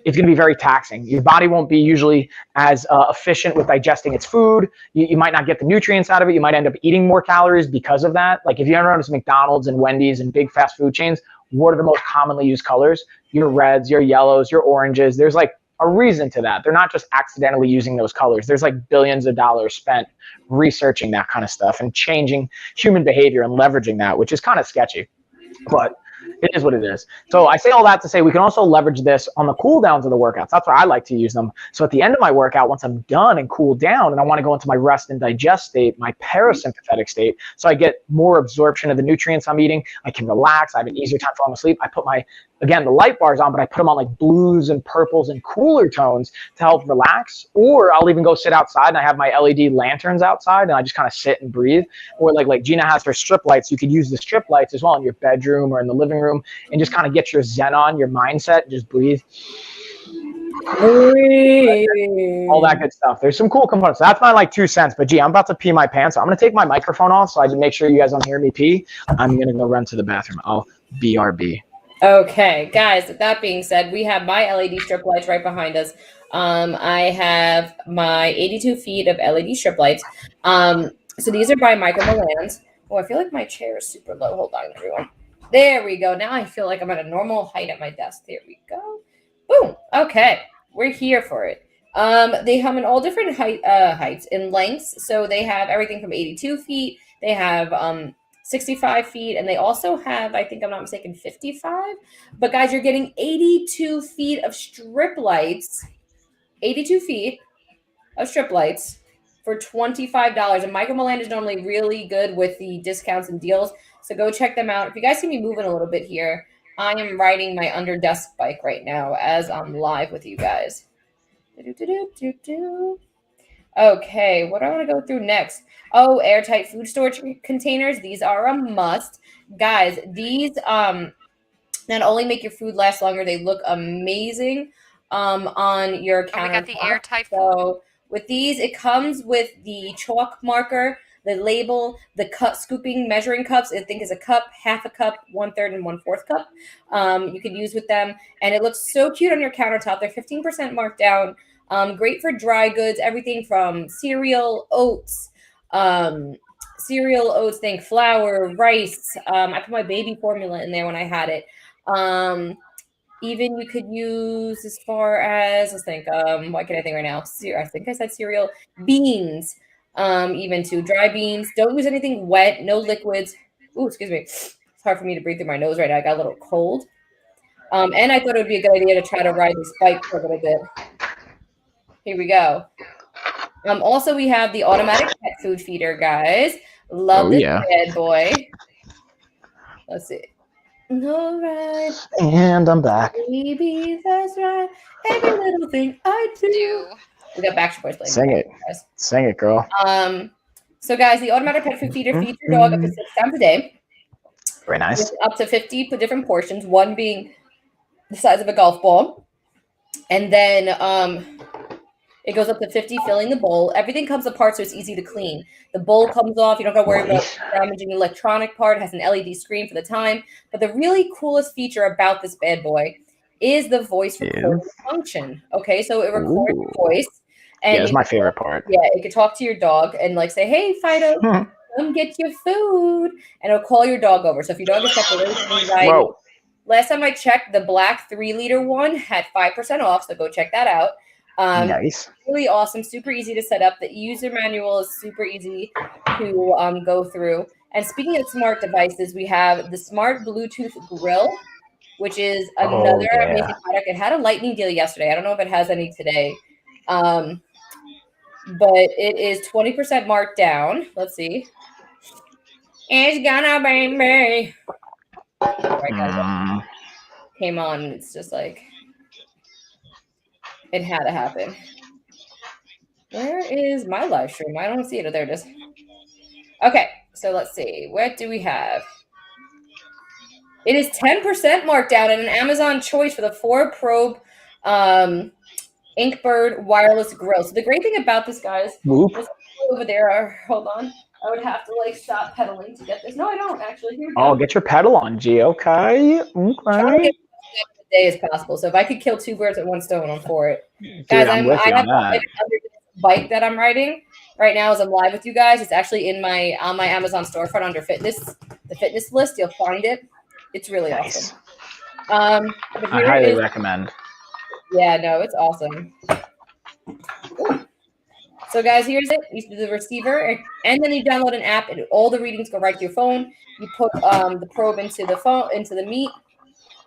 it's going to be very taxing. Your body won't be usually as efficient with digesting its food. You might not get the nutrients out of it. You might end up eating more calories because of that. Like if you ever notice McDonald's and Wendy's and big fast food chains, what are the most commonly used colors? Your reds, your yellows, your oranges. There's like a reason to that. They're not just accidentally using those colors. There's like billions of dollars spent researching that kind of stuff and changing human behavior and leveraging that, which is kind of sketchy. But it is what it is. So I say all that to say we can also leverage this on the cool downs of the workouts. That's where I like to use them. So at the end of my workout, once I'm done and cooled down and I want to go into my rest and digest state, my parasympathetic state, so I get more absorption of the nutrients I'm eating, I can relax, I have an easier time falling asleep. I put the light bars on, but I put them on like blues and purples and cooler tones to help relax. Or I'll even go sit outside and I have my LED lanterns outside and I just kind of sit and breathe. Or like Gina has her strip lights, you could use the strip lights as well in your bedroom or in the living room and just kind of get your zen on, your mindset, and just breathe. All that good stuff. There's some cool components. That's my like 2 cents. But gee, I'm about to pee my pants. So I'm gonna take my microphone off so I can make sure you guys don't hear me pee. I'm gonna go run to the bathroom. I'll BRB. Okay, guys, that being said, we have my LED strip lights right behind us. I have my 82 feet of LED strip lights. So these are by Micro Milans. Oh, I feel like my chair is super low. Hold on, everyone. There we go. Now I feel like I'm at a normal height at my desk. There we go. Boom. Okay, we're here for it. They come in all different heights and lengths. So they have everything from 82 feet. They have 65 feet, and they also have, I think I'm not mistaken, 55. But guys, you're getting 82 feet of strip lights, 82 feet of strip lights for $25. And Micro Milan is normally really good with the discounts and deals, so go check them out. If you guys see me moving a little bit here, I am riding my under desk bike right now as I'm live with you guys. Okay, what do I want to go through next? Oh, airtight food storage containers. These are a must. Guys, these not only make your food last longer, they look amazing on your counter. We got the airtight food. So with these, it comes with the chalk marker, the label, the scooping measuring cups. I think is a cup, half a cup, 1/3 and 1/4 cup. You can use with them, and it looks so cute on your countertop. They're 15% marked down. Great for dry goods, everything from cereal, oats, think flour, rice. I put my baby formula in there when I had it. Even you could use as far as, let's think, what can I think right now? I think I said cereal, beans, even to dry beans. Don't use anything wet, no liquids. Ooh, excuse me. It's hard for me to breathe through my nose right now. I got a little cold. And I thought it would be a good idea to try to ride this bike for a little bit. Here we go. Also, we have the automatic pet food feeder, guys. Love this bad boy. Let's see. All right. And I'm back. Baby, that's right. Every little thing I do. We got Backstreet Boys playing. Sing it. Guys. Sing it, girl. So, guys, the automatic pet food feeder feeds your dog up to 6 times a day. Very nice. Up to 50 different portions, one being the size of a golf ball. And then it goes up to 50, filling the bowl. Everything comes apart, so it's easy to clean. The bowl comes off. You don't got to worry about damaging the electronic part. It has an LED screen for the time. But the really coolest feature about this bad boy is the voice recording function. Okay, so it records your voice. And it's my favorite part. Yeah, it can talk to your dog and like say, "Hey, Fido, come get your food," and it'll call your dog over. So if your dog is separation anxiety, last time I checked, the black 3-liter one had 5% off. So go check that out. Nice. Really awesome, super easy to set up. The user manual is super easy to go through. And speaking of smart devices, we have the smart Bluetooth grill. which is another amazing product. It had a lightning deal yesterday. I don't know if it has any today. But it is 20% marked down. Let's see. It's gonna be me. Came on. It's just like it had to happen. Where is my live stream? I don't see it. Oh, there it is. Okay, so let's see. What do we have? It is 10% marked down and an Amazon choice for the 4-probe Inkbird wireless grill. So the great thing about this, guys, is over there. Hold on. I would have to like stop pedaling to get this. No, I don't actually. Here we go. Oh, get your pedal on, G. Okay. Try to get as day as possible. So if I could kill 2 birds with 1 stone, I'm for it. Dude, guys, I have a bike that I'm riding right now as I'm live with you guys. It's actually on my Amazon storefront under fitness, the fitness list. You'll find it. It's really awesome. I highly recommend. Yeah, no, it's awesome. Ooh. So guys, here's it. You do the receiver, and then you download an app, and all the readings go right to your phone. You put the probe into the meat,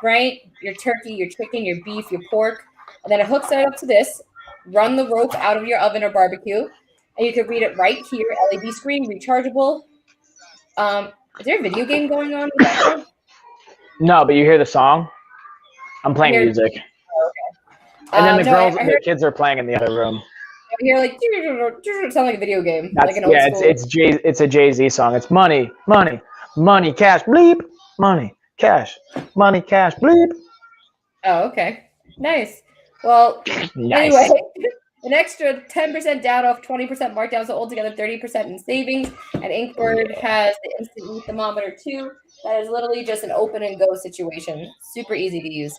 right? Your turkey, your chicken, your beef, your pork, and then it hooks it up to this. Run the rope out of your oven or barbecue, and you can read it right here. LED screen, rechargeable. Is there a video game going on in the background? No, but you hear the song? I'm playing music. Oh, okay. And then the kids are playing in the other room. I hear like it sounds like a video game. That's, like it's a Jay-Z song. It's money, money, money, cash, bleep, money, cash, bleep. Oh, okay. Nice. Well, anyway, an extra 10% down off 20% markdown, so altogether 30% in savings. And Inkbird has the instant meat thermometer too. That is literally just an open and go situation. Super easy to use.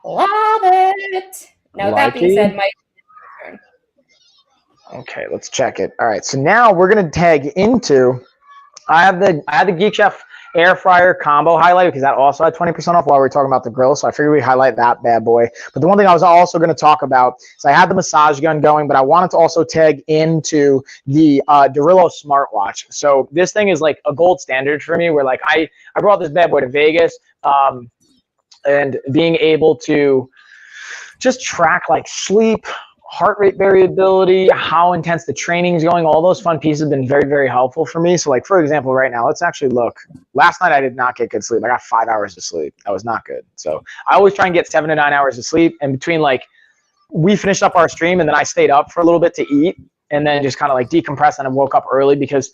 Love it. Now, with that being said, my turn. Okay, let's check it. All right, so now we're gonna tag into. I had the Geek Chef air fryer combo highlight because that also had 20% off while we were talking about the grill. So I figured we'd highlight that bad boy. But the one thing I was also going to talk about is I had the massage gun going, but I wanted to also tag into the Derillo smartwatch. So this thing is like a gold standard for me where like I brought this bad boy to Vegas and being able to just track like sleep, heart rate variability, how intense the training is going, all those fun pieces have been very, very helpful for me. So like, for example, right now, let's actually look. Last night, I did not get good sleep. I got 5 hours of sleep. That was not good. So I always try and get 7 to 9 hours of sleep. And between like, we finished up our stream and then I stayed up for a little bit to eat and then just kind of like decompress and I woke up early because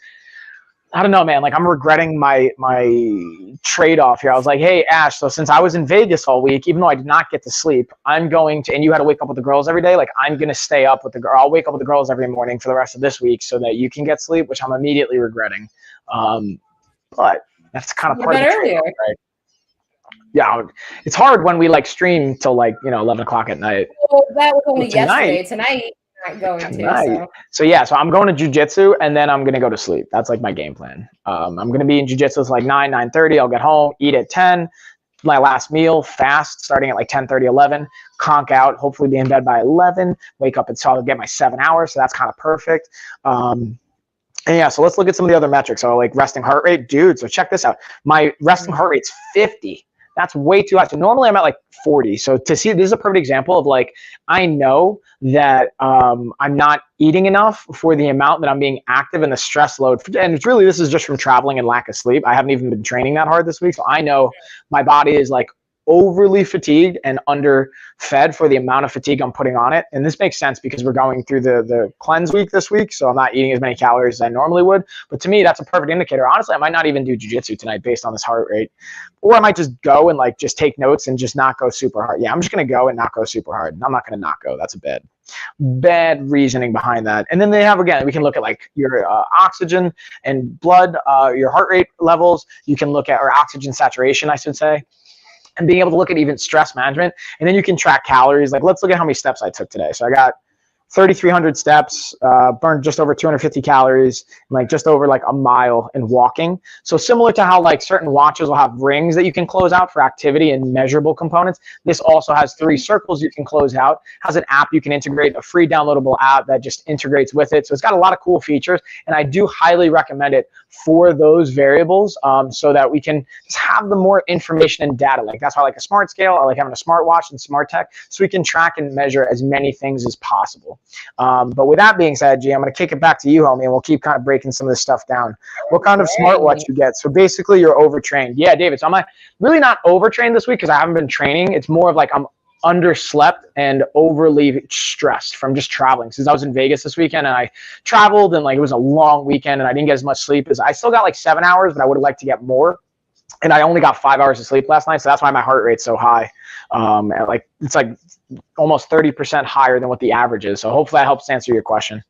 I don't know, man, like I'm regretting my trade-off here. I was like, hey, Ash, so since I was in Vegas all week, even though I did not get to sleep, I'm going to, and you had to wake up with the girls every day, like I'm going to stay up with the girl. I'll wake up with the girls every morning for the rest of this week so that you can get sleep, which I'm immediately regretting. But that's kind of part of the trade-off, right? Yeah, it's hard when we like stream till like, 11 o'clock at night. Well, that was only yesterday. Tonight. Not going to. So I'm going to jiu-jitsu and then I'm going to go to sleep. That's like my game plan. I'm going to be in jiu-jitsu like 9:30. I'll get home, eat at 10, my last meal, fast, starting at like 10:30, 11, conk out, hopefully be in bed by 11, wake up and so I'll get my 7 hours. So that's kind of perfect. And yeah, so let's look at some of the other metrics. So like resting heart rate, dude. So check this out. My resting heart rate's 50. That's way too high. So normally I'm at like 40. So to see, this is a perfect example of like, I know that I'm not eating enough for the amount that I'm being active and the stress load. And it's really, this is just from traveling and lack of sleep. I haven't even been training that hard this week. So I know my body is like overly fatigued and underfed for the amount of fatigue I'm putting on it. And this makes sense because we're going through the cleanse week this week. So I'm not eating as many calories as I normally would. But to me, that's a perfect indicator. Honestly, I might not even do jiu-jitsu tonight based on this heart rate. Or I might just go and like just take notes and just not go super hard. Yeah, I'm just going to go and not go super hard. I'm not going to not go. That's a bad reasoning behind that. And then they have, again, we can look at like your oxygen and blood, your heart rate levels. You can look at, or oxygen saturation, I should say. And being able to look at even stress management. And then you can track calories. Like, let's look at how many steps I took today. So I got 3,300 steps, burned just over 250 calories, and like just over like a mile in walking. So similar to how like certain watches will have rings that you can close out for activity and measurable components, this also has 3 circles you can close out, has an app you can integrate, a free downloadable app that just integrates with it. So it's got a lot of cool features, and I do highly recommend it for those variables, so that we can just have the more information and data. Like that's why I like a smart scale, I like having a smartwatch and smart tech, so we can track and measure as many things as possible. But with that being said, G, I'm going to kick it back to you, homie, and we'll keep kind of breaking some of this stuff down. What kind of smartwatch you get? So basically you're overtrained. Yeah, David, so I'm really not overtrained this week because I haven't been training. It's more of like I'm underslept and overly stressed from just traveling, since I was in Vegas this weekend and I traveled, and like it was a long weekend and I didn't get as much sleep as I still got like 7 hours, but I would have liked to get more. And I only got 5 hours of sleep last night, so that's why my heart rate's so high. And like it's like almost 30% higher than what the average is. So hopefully that helps answer your question.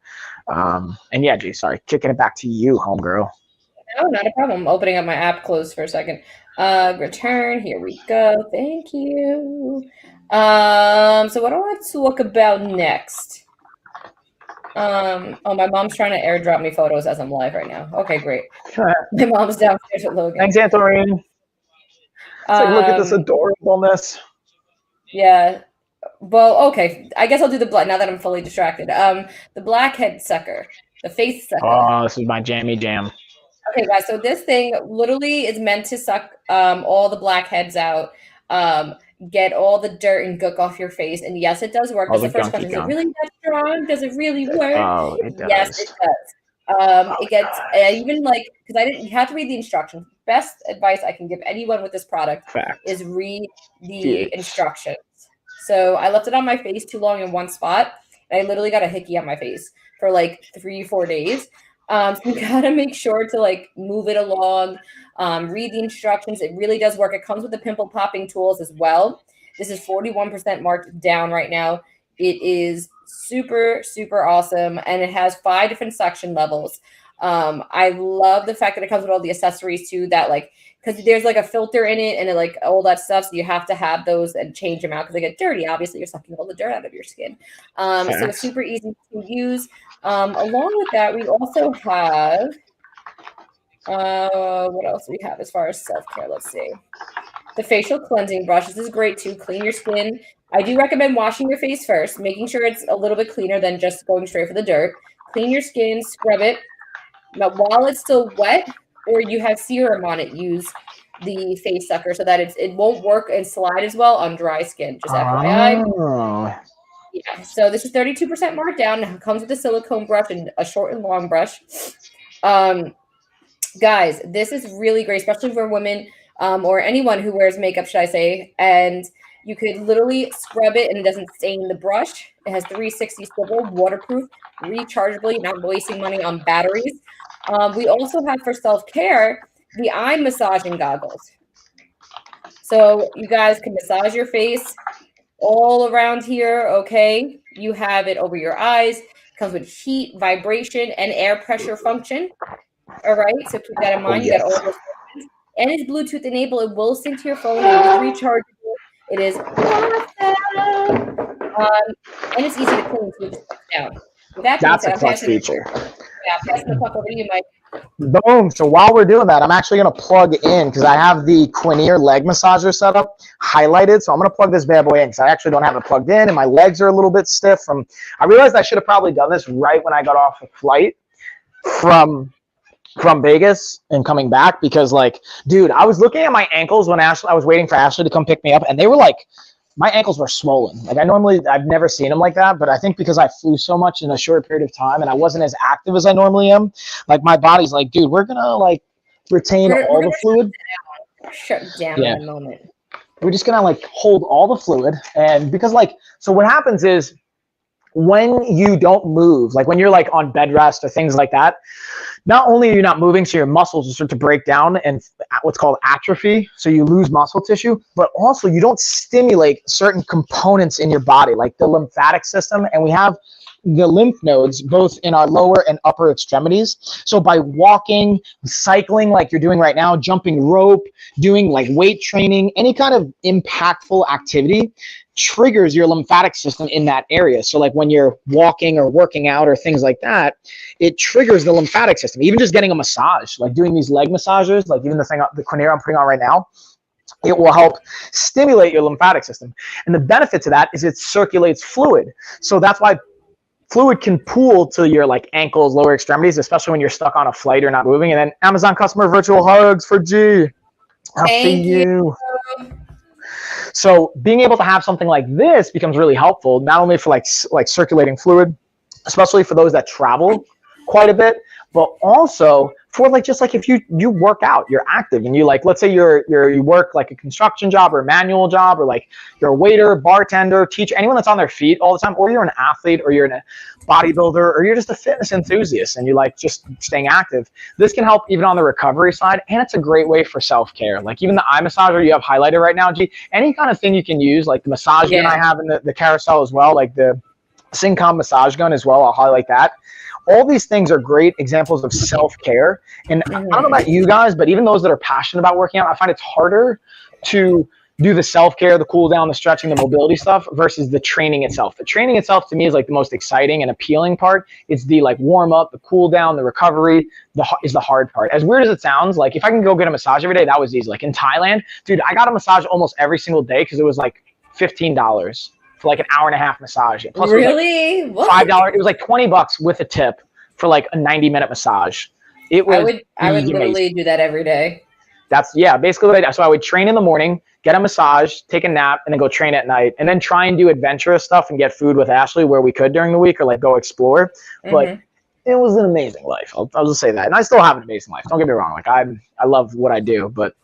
And yeah, G, sorry, kicking it back to you, homegirl. No, not a problem. I'm opening up my app closed for a second. Return. Here we go. Thank you. So what do I want to talk about next? Oh, my mom's trying to airdrop me photos as I'm live right now. Okay, great. My mom's downstairs with Logan. Thanks, Anthony. Like, look at this adorableness. Yeah. Well, okay. I guess I'll do the black now that I'm fully distracted. The blackhead sucker, the face sucker. Oh, this is my jammy jam. Okay, guys. So this thing literally is meant to suck all the blackheads out, get all the dirt and gook off your face. And yes, it does work. That's the first question. Is it really that strong? Does it really work? Oh, it does. Yes, it does. It gets even like, because you have to read the instructions. Best advice I can give anyone with this product is read the instructions. So I left it on my face too long in one spot, and I literally got a hickey on my face for like 3-4 days. So you gotta make sure to like move it along, read the instructions. It really does work. It comes with the pimple popping tools as well. This is 41% marked down right now. It is super, super awesome, and it has 5 different suction levels. I love the fact that it comes with all the accessories too, that like, because there's like a filter in it and it, like all that stuff, so you have to have those and change them out because they get dirty. Obviously, you're sucking all the dirt out of your skin. So it's super easy to use. Along with that, we also have what else do we have as far as self-care? Let's see. The facial cleansing brush. This is great to clean your skin. I do recommend washing your face first, making sure it's a little bit cleaner than just going straight for the dirt. Clean your skin, scrub it. Now, while it's still wet or you have serum on it, use the face sucker so that it won't work and slide as well on dry skin. Just FYI. Oh. Yeah. So this is 32% marked down. It comes with a silicone brush and a short and long brush. Guys, this is really great, especially for women or anyone who wears makeup, should I say. And you could literally scrub it and it doesn't stain the brush. It has 360 swivel, waterproof, rechargeable. You're not wasting money on batteries. We also have for self-care the eye massaging goggles. So you guys can massage your face all around here, okay? You have it over your eyes. It comes with heat, vibration, and air pressure function. All right, so keep that in mind. You got all those functions. And it's Bluetooth enabled. It will sync to your phone. It is rechargeable. It is awesome. And it's easy to clean, so it just puts down. That's a plus feature. Yeah, passing the puck over to you, Mike. Boom. So while we're doing that, I'm actually going to plug in because I have the Quinier leg massager set up highlighted. So I'm going to plug this bad boy in because I actually don't have it plugged in and my legs are a little bit stiff. I realized I should have probably done this right when I got off a flight from Vegas and coming back because, like, dude, I was looking at my ankles when I was waiting for Ashley to come pick me up, and they were like, my ankles were swollen. Like, I've never seen them like that, but I think because I flew so much in a short period of time and I wasn't as active as I normally am, like, my body's like, dude, we're gonna like retain all the fluid. Shut down in a moment. We're just gonna like hold all the fluid, and because like, so what happens is when you don't move, like when you're like on bed rest or things like that, not only are you not moving, so your muscles will start to break down and what's called atrophy, so you lose muscle tissue, but also you don't stimulate certain components in your body, like the lymphatic system, and we have the lymph nodes both in our lower and upper extremities. So by walking, cycling like you're doing right now, jumping rope, doing like weight training, any kind of impactful activity triggers your lymphatic system in that area. So like when you're walking or working out or things like that, it triggers the lymphatic system. Even just getting a massage, like doing these leg massages, like even the Conair I'm putting on right now, it will help stimulate your lymphatic system. And the benefit to that is it circulates fluid. So that's why fluid can pool to your like ankles, lower extremities, especially when you're stuck on a flight or not moving. And then Amazon customer virtual hugs for G. Thank you. So being able to have something like this becomes really helpful, not only for like circulating fluid, especially for those that travel quite a bit, but also for like, just like if you work out, you're active and you like, let's say you work like a construction job or a manual job, or like you're a waiter, bartender, teacher, anyone that's on their feet all the time, or you're an athlete, or you're a bodybuilder, or you're just a fitness enthusiast and you like just staying active. This can help even on the recovery side, and it's a great way for self-care. Like even the eye massager you have highlighted right now, G, any kind of thing you can use, like the massage gun I have in the carousel as well, like the Syncom massage gun as well, I'll highlight that. All these things are great examples of self-care. And I don't know about you guys, but even those that are passionate about working out, I find it's harder to do the self-care, the cool down, the stretching, the mobility stuff versus the training itself. The training itself to me is like the most exciting and appealing part. It's the like warm up, the cool down, the recovery is the hard part. As weird as it sounds, like if I can go get a massage every day, that was easy. Like in Thailand, dude, I got a massage almost every single day because it was like $15 for like an hour and a half massage. Plus really? It was like $5. It was like $20 with a tip for like a 90-minute massage. It was I would literally do that every day. That's basically what I do. So I would train in the morning, get a massage, take a nap, and then go train at night, and then try and do adventurous stuff and get food with Ashley where we could during the week, or like go explore. But it was an amazing life. I'll just say that. And I still have an amazing life. Don't get me wrong. Like I love what I do, but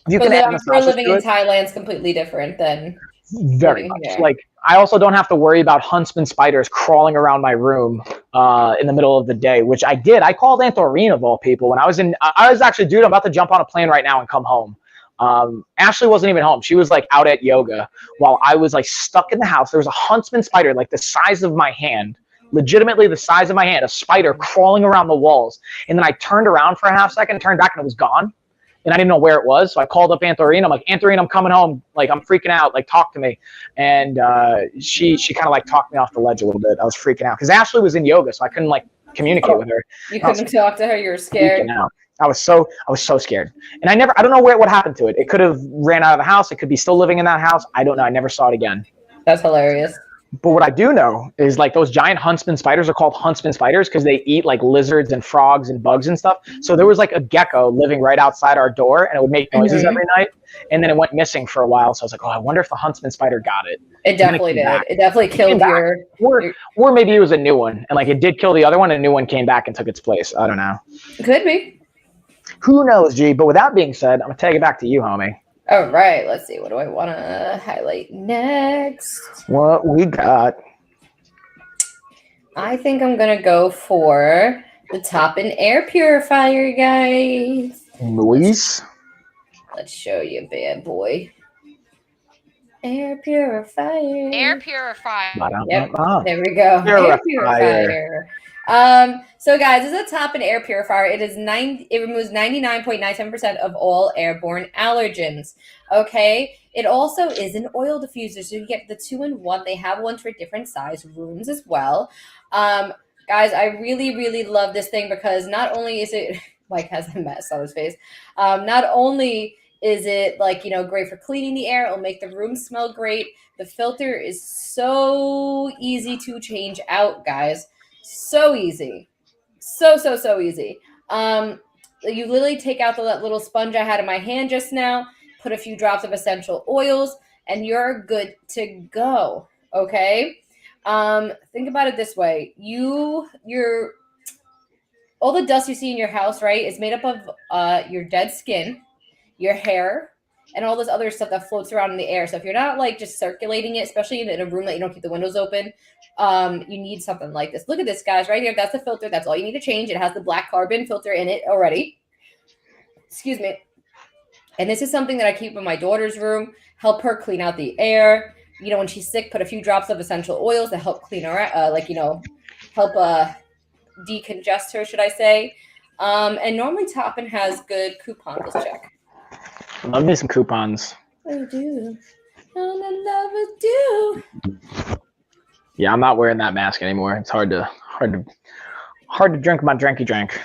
you can I'm sure living in Thailand is completely different than very much. Like I also don't have to worry about huntsman spiders crawling around my room in the middle of the day, which I did. I called Aunt Doreen of all people when I was actually, dude, I'm about to jump on a plane right now and come home. Ashley wasn't even home. She was like out at yoga while I was like stuck in the house. There was a huntsman spider like the size of my hand, legitimately the size of my hand, a spider crawling around the walls. And then I turned around for a half second, turned back, and it was gone. And I didn't know where it was. So I called up Aunt Doreen. I'm like, Aunt Doreen, I'm coming home. Like, I'm freaking out. Like, talk to me. And she kind of like talked me off the ledge a little bit. I was freaking out because Ashley was in yoga, so I couldn't like communicate with her. You couldn't talk to her. You were scared. Freaking out. I was so scared. And I don't know what happened to it. It could have ran out of the house. It could be still living in that house. I don't know. I never saw it again. That's hilarious. But what I do know is like those giant huntsman spiders are called huntsman spiders because they eat like lizards and frogs and bugs and stuff. So there was like a gecko living right outside our door, and it would make noises every night. And then it went missing for a while. So I was like, oh, I wonder if the huntsman spider got it. It definitely did. It definitely killed or maybe it was a new one, and like it did kill the other one, and a new one came back and took its place. I don't know. Could be. Who knows, G? But with that being said, I'm gonna take it back to you, homie. All right, let's see. What do I want to highlight next? What we got? I think I'm going to go for the Toppin air purifier, guys. Luis? Let's show you, bad boy. Air purifier. Air purifier. Yep, there we go. Air purifier. So guys, this is a Toppin air purifier. It removes 99.97% of all airborne allergens. Okay. It also is an oil diffuser, so you get the 2-in-1. They have ones for different size rooms as well. Guys, I really, really love this thing because not only is it Mike has a mess on his face. Not only is it like, great for cleaning the air, it'll make the room smell great. The filter is so easy to change out, guys. So easy. So easy. You literally take out that little sponge I had in my hand just now, put a few drops of essential oils, and you're good to go. Okay? Think about it this way. All the dust you see in your house, right, is made up of your dead skin, your hair, and all this other stuff that floats around in the air. So if you're not like just circulating it, especially in a room that you don't keep the windows open, you need something like this. Look at this, guys, right here. That's the filter. That's all you need to change. It has the black carbon filter in it already. Excuse me. And this is something that I keep in my daughter's room, help her clean out the air. When she's sick, put a few drops of essential oils to help clean her, help decongest her, should I say. And normally Toppin has good coupons. Let's check. Love me some coupons. I do. All the lovers do. Yeah, I'm not wearing that mask anymore. It's hard to drink my drinky drink.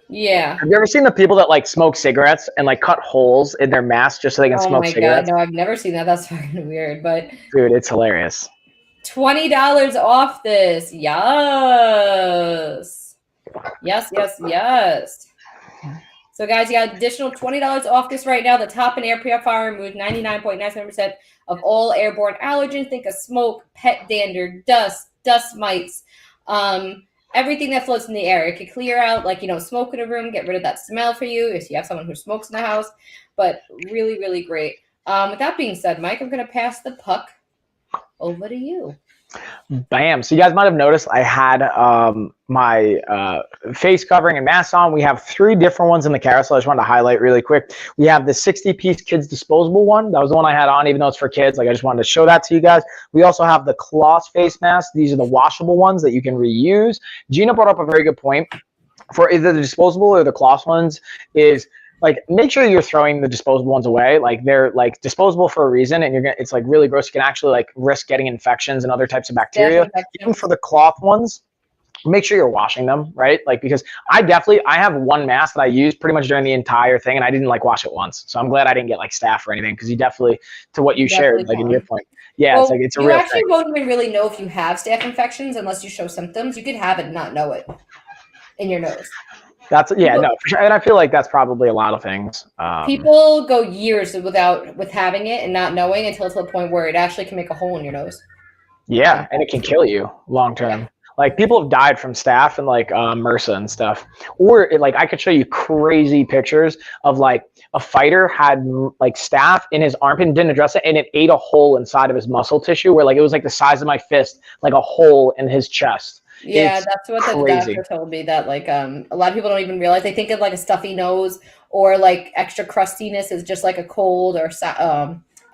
Yeah. Have you ever seen the people that like smoke cigarettes and like cut holes in their mask just so they can smoke cigarettes? Oh my God, no, I've never seen that. That's fucking weird, but dude, it's hilarious. $20 off this. Yes. Yes. So guys, you got additional $20 off this right now. The top and air purifier removes 99.97% of all airborne allergens. Think of smoke, pet dander, dust mites, everything that floats in the air. It could clear out, like, smoke in a room, get rid of that smell for you if you have someone who smokes in the house. But really, really great. With that being said, Mike, I'm going to pass the puck over to you. Bam. So you guys might have noticed I had my face covering and mask on. We have 3 different ones in the carousel. I just wanted to highlight really quick. We have the 60-piece kids disposable one. That was the one I had on, even though it's for kids. Like, I just wanted to show that to you guys. We also have the cloth face mask. These are the washable ones that you can reuse. Gina brought up a very good point. For either the disposable or the cloth ones is, like, make sure you're throwing the disposable ones away. Like, they're like disposable for a reason, and it's like really gross. You can actually like risk getting infections and other types of bacteria. Even for the cloth ones, make sure you're washing them, right? Like, because I have one mask that I use pretty much during the entire thing, and I didn't like wash it once. So I'm glad I didn't get like staph or anything, because you definitely, to what you shared, like in your point. Yeah, well, it's a real thing. You actually won't even really know if you have staph infections unless you show symptoms. You could have it and not know it in your nose. No, for sure. And I feel like that's probably a lot of things. People go years with having it and not knowing until it's to the point where it actually can make a hole in your nose. Yeah, and it can kill you long term. Yeah. Like, people have died from staph and like MRSA and stuff. Or like, I could show you crazy pictures of like a fighter had like staph in his armpit and didn't address it, and it ate a hole inside of his muscle tissue where like it was like the size of my fist, like a hole in his chest. Yeah, that's what the doctor told me, that like a lot of people don't even realize. They think of like a stuffy nose or like extra crustiness is just like a cold or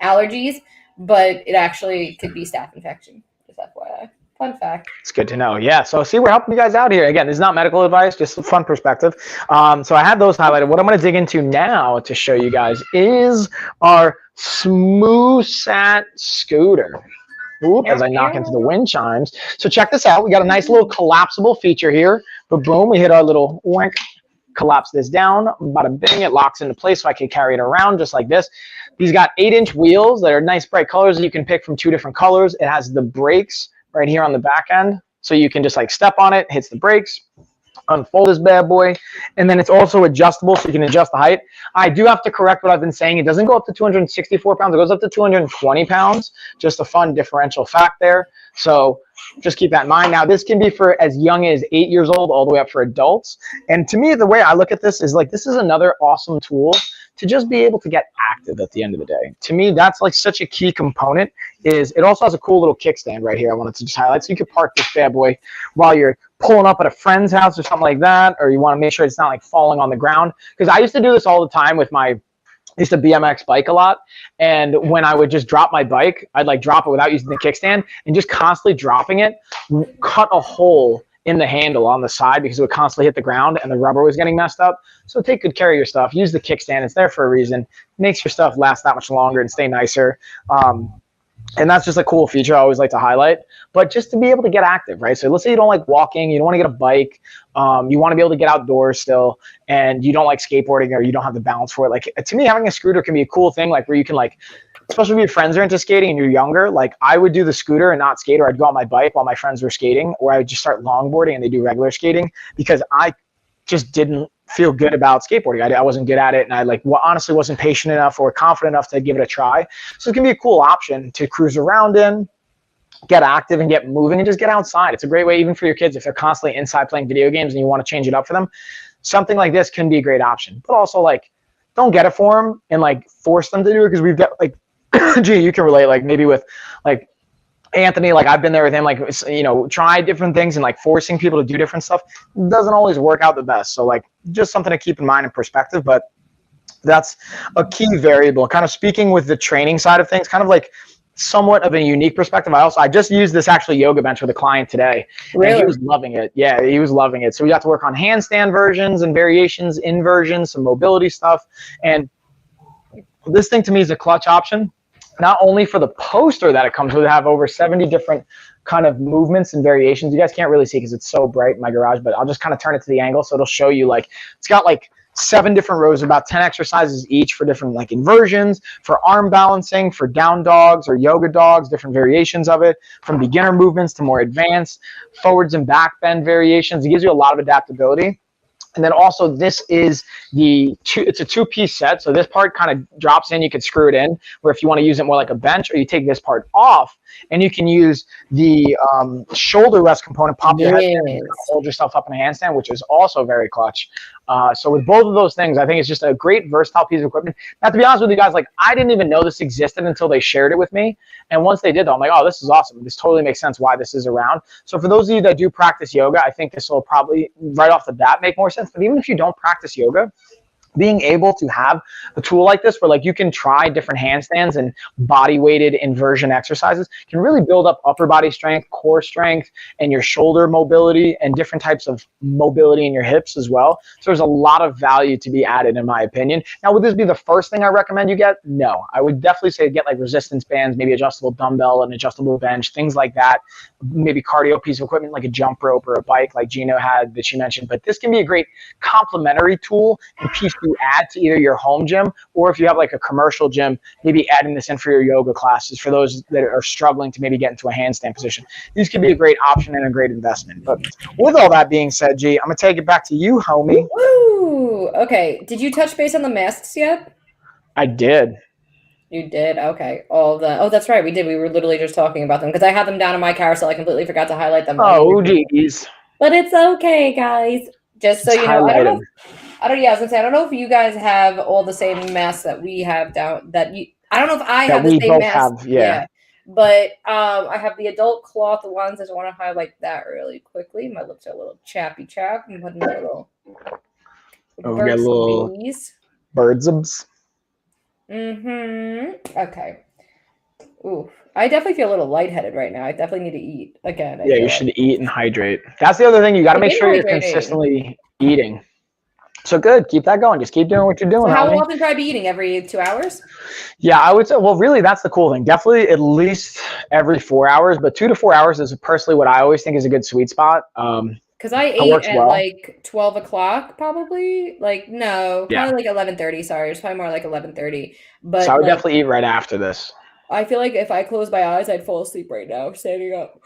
allergies, but it actually could be staph infection. Just FYI. Fun fact. It's good to know. Yeah. So see, we're helping you guys out here. Again, this is not medical advice, just a fun perspective. So I had those highlighted. What I'm going to dig into now to show you guys is our Smooth Sat scooter. Oop, as I knock into the wind chimes. So check this out. We got a nice little collapsible feature here. But boom, we hit our little wink, collapse this down. Bada bing, it locks into place so I can carry it around just like this. These got 8-inch wheels that are nice bright colors that you can pick from 2 different colors. It has the brakes right here on the back end. So you can just like step on it, hits the brakes, unfold this bad boy, and then it's also adjustable, so you can adjust the height. I do have to correct what I've been saying. It doesn't go up to 264 pounds. It goes up to 220 pounds. Just a fun differential fact there. So just keep that in mind. Now, this can be for as young as 8 years old all the way up for adults. And to me, the way I look at this is like, this is another awesome tool to just be able to get active at the end of the day. To me, that's like such a key component. Is it also has a cool little kickstand right here I wanted to just highlight. So you could park this bad boy while you're pulling up at a friend's house or something like that, or you want to make sure it's not like falling on the ground. Because I used to do this all the time with I used to BMX bike a lot, and when I would just drop my bike, I'd like drop it without using the kickstand, and just constantly dropping it cut a hole in the handle on the side because it would constantly hit the ground and the rubber was getting messed up. So take good care of your stuff. Use the kickstand. It's there for a reason. Makes your stuff last that much longer and stay nicer. And that's just a cool feature I always like to highlight. But just to be able to get active, right? So let's say you don't like walking, you don't want to get a bike, you want to be able to get outdoors still, and you don't like skateboarding or you don't have the balance for it. Like, to me, having a scooter can be a cool thing, like where you can like, especially if your friends are into skating and you're younger, like I would do the scooter and not skate, or I'd go on my bike while my friends were skating, or I would just start longboarding and they do regular skating, because I just didn't feel good about skateboarding. I wasn't good at it, and I honestly wasn't patient enough or confident enough to give it a try. So it can be a cool option to cruise around in, get active and get moving and just get outside. It's a great way, even for your kids, if they're constantly inside playing video games and you want to change it up for them. Something like this can be a great option. But also, like, don't get it for them and like force them to do it, because we've got like, gee, you can relate, like maybe with like Anthony, like I've been there with him, like, you know, try different things and like forcing people to do different stuff doesn't always work out the best. So like, just something to keep in mind in perspective, but that's a key variable. Kind of speaking with the training side of things, kind of like somewhat of a unique perspective. I just used this actually yoga bench with a client today. Really? And he was loving it. Yeah, he was loving it. So we got to work on handstand versions and variations, inversions, some mobility stuff. And this thing to me is a clutch option. not only for the poster that it comes with, have over 70 different kind of movements and variations. You guys can't really see because it's so bright in my garage, but I'll just kind of turn it to the angle so it'll show you, like, it's got like 7 different rows, about 10 exercises each for different like inversions, for arm balancing, for down dogs or yoga dogs, different variations of it, from beginner movements to more advanced forwards and back bend variations. It gives you a lot of adaptability. And then also this is it's a 2-piece set. So this part kind of drops in, you can screw it in, where if you want to use it more like a bench, or you take this part off and you can use the shoulder rest component, pop your head in and hold yourself up in a handstand, which is also very clutch. So with both of those things, I think it's just a great versatile piece of equipment. Now, to be honest with you guys, like, I didn't even know this existed until they shared it with me. And once they did, I'm like, oh, this is awesome. This totally makes sense why this is around. So for those of you that do practice yoga, I think this will probably right off the bat make more sense. But even if you don't practice yoga, being able to have a tool like this where like you can try different handstands and body weighted inversion exercises can really build up upper body strength, core strength, and your shoulder mobility and different types of mobility in your hips as well. So there's a lot of value to be added, in my opinion. Now, would this be the first thing I recommend you get? No, I would definitely say get like resistance bands, maybe adjustable dumbbell and adjustable bench, things like that. Maybe cardio piece of equipment like a jump rope or a bike like Gina had that she mentioned. But this can be a great complementary tool and piece you add to either your home gym, or if you have like a commercial gym, maybe adding this in for your yoga classes for those that are struggling to maybe get into a handstand position. These could be a great option and a great investment. But with all that being said, G, I'm gonna take it back to you, homie. Woo! Okay, did you touch base on the masks yet? I did. You did? Okay. Oh, that's right. We did. We were literally just talking about them because I had them down in my carousel. I completely forgot to highlight them. Oh, geez. But it's okay, guys. Just so you know, I was gonna say, I don't know if you guys have all the same masks that we have down. I don't know if I have the same mask. Yeah. But I have the adult cloth ones. I just want to highlight that really quickly. My lips are a little chappy. I'm putting a little. Got a little birdsums. Okay. Ooh, I definitely feel a little lightheaded right now. I definitely need to eat again. Yeah, you should eat and hydrate. That's the other thing. You got to make sure you're consistently eating. So good. Keep that going. Just keep doing what you're doing. So how often should I be eating? Every 2 hours? Yeah, I would say, well, really, that's the cool thing. Definitely at least every 4 hours, but 2 to 4 hours is personally what I always think is a good sweet spot. Because I ate at like 12 o'clock, probably. Like, no, probably like 11:30. Sorry, it's probably more like 11:30. But so I would definitely eat right after this. I feel like if I close my eyes, I'd fall asleep right now, standing up.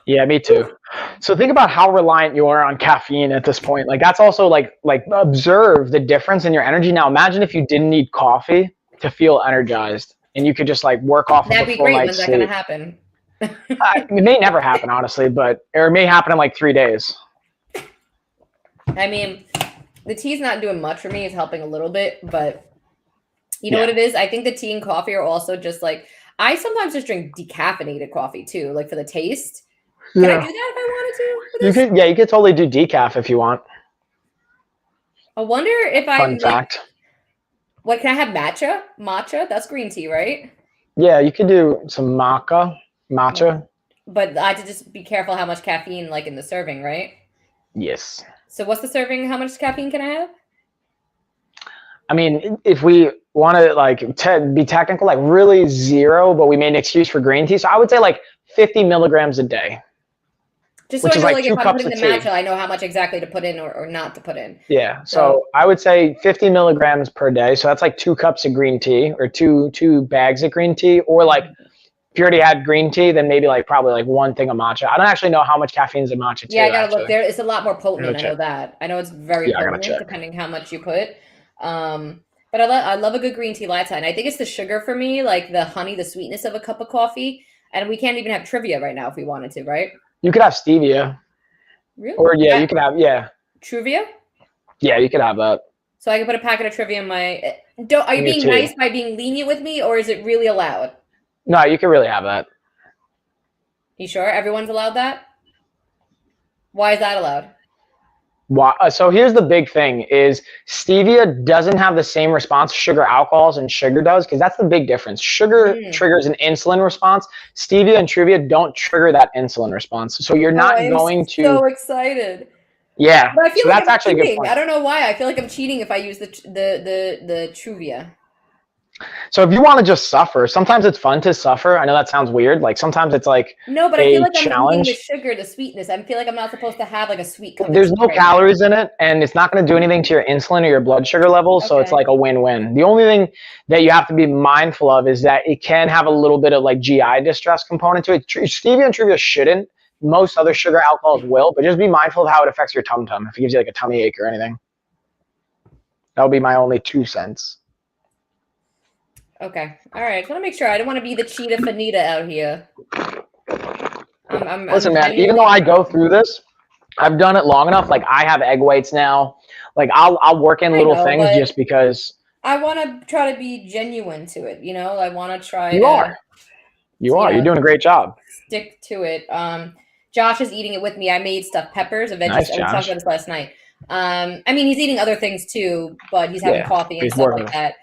Yeah, me too. So think about how reliant you are on caffeine at this point. Like, that's also like observe the difference in your energy. Now, imagine if you didn't need coffee to feel energized, and you could just like work off of a full night's sleep. That'd be great. When's that gonna happen? It may never happen, honestly, or it may happen in like 3 days. I mean, the tea's not doing much for me. It's helping a little bit, but you know what it is? I think the tea and coffee are also just like, I sometimes just drink decaffeinated coffee too, like for the taste. Can I do that if I wanted to? You could totally do decaf if you want. I wonder if Fun fact. What, can I have matcha? Matcha? That's green tea, right? Yeah, you could do some matcha. But I have to just be careful how much caffeine, like in the serving, right? Yes. So what's the serving? How much caffeine can I have? I mean, if we want to like be technical, like really 0, but we made an excuse for green tea. So I would say like 50 milligrams a day. Just so I know, like if I'm putting the matcha, I know how much exactly to put in or not to put in. Yeah. So I would say 50 milligrams per day. So that's like 2 cups of green tea or two bags of green tea, or like if you already had green tea, then maybe like probably like 1 thing of matcha. I don't actually know how much caffeine is in matcha tea. Yeah, I gotta look there. It's a lot more potent. I know that. I know it's very potent depending how much you put. But I love a good green tea latte, and I think it's the sugar for me, like the honey, the sweetness of a cup of coffee. And we can't even have trivia right now if we wanted to, right? You could have stevia. Really? Or you could have Trivia? Yeah, you could have that. So I can put a packet of trivia in my. Are you being nice by being lenient with me, or is it really allowed? No, you can really have that. You sure everyone's allowed that? Why is that allowed? So here's the big thing is stevia doesn't have the same response to sugar alcohols and sugar does, because that's the big difference. Sugar triggers an insulin response. Stevia and trivia don't trigger that insulin response. So you're not going to. So excited. Yeah. But I feel like that's actually cheating. A good point. I don't know why. I feel like I'm cheating if I use the trivia. So if you want to just suffer, sometimes it's fun to suffer. I know that sounds weird. Like sometimes it's like no, but I feel like I'm eating the sugar, the sweetness. I feel like I'm not supposed to have like a sweet cup. There's no calories in it, and it's not going to do anything to your insulin or your blood sugar levels. Okay. So it's like a win-win. The only thing that you have to be mindful of is that it can have a little bit of like GI distress component to it. Stevia and Truvia shouldn't. Most other sugar alcohols will, but just be mindful of how it affects your tum-tum. If it gives you like a tummy ache or anything. That would be my only 2 cents. Okay. All right. I just want to make sure. I don't want to be the cheetah Fanita out here. Listen, man, even though I go through this, I've done it long enough. Like I have egg whites now. Like I'll work in little things just because. I want to try to be genuine to it. You know, I want to try. You are. You're doing a great job. Stick to it. Josh is eating it with me. I made stuffed peppers, a veggie. Nice, we talked about this last night. I mean, he's eating other things too, but he's having coffee and stuff like that.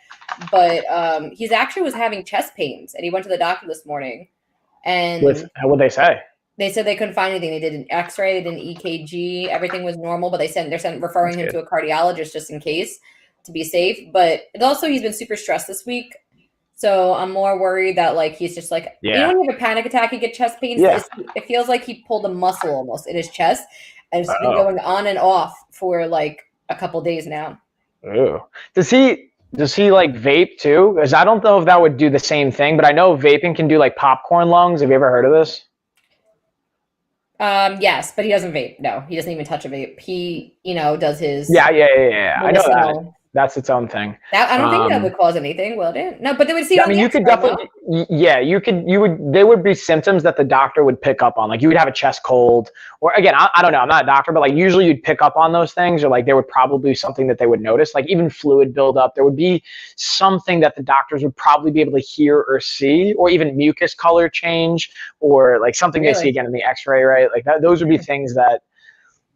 But he's actually was having chest pains, and he went to the doctor this morning. And what'd they say? They said they couldn't find anything. They did an X-ray, they did an EKG, everything was normal, but they're referring him to a cardiologist just in case to be safe. But also he's been super stressed this week. So I'm more worried that like he's just like you know when you have a panic attack, you get chest pains. Yeah. It feels like he pulled a muscle almost in his chest, and it's been going on and off for like a couple days now. Ooh. Does he like vape too? Because I don't know if that would do the same thing, but I know vaping can do like popcorn lungs. Have you ever heard of this? Yes, but he doesn't vape. No, he doesn't even touch a vape. He, does his. Yeah. I know that. That's its own thing. I don't think that would cause anything, will it? No, but they would see. I mean, you could definitely. Yeah, there would be symptoms that the doctor would pick up on. Like you would have a chest cold, or again, I don't know. I'm not a doctor, but like usually you'd pick up on those things, or like there would probably be something that they would notice, like even fluid buildup. There would be something that the doctors would probably be able to hear or see, or even mucus color change, or like something they see again in the X-ray, right? Like that. Those would be things that,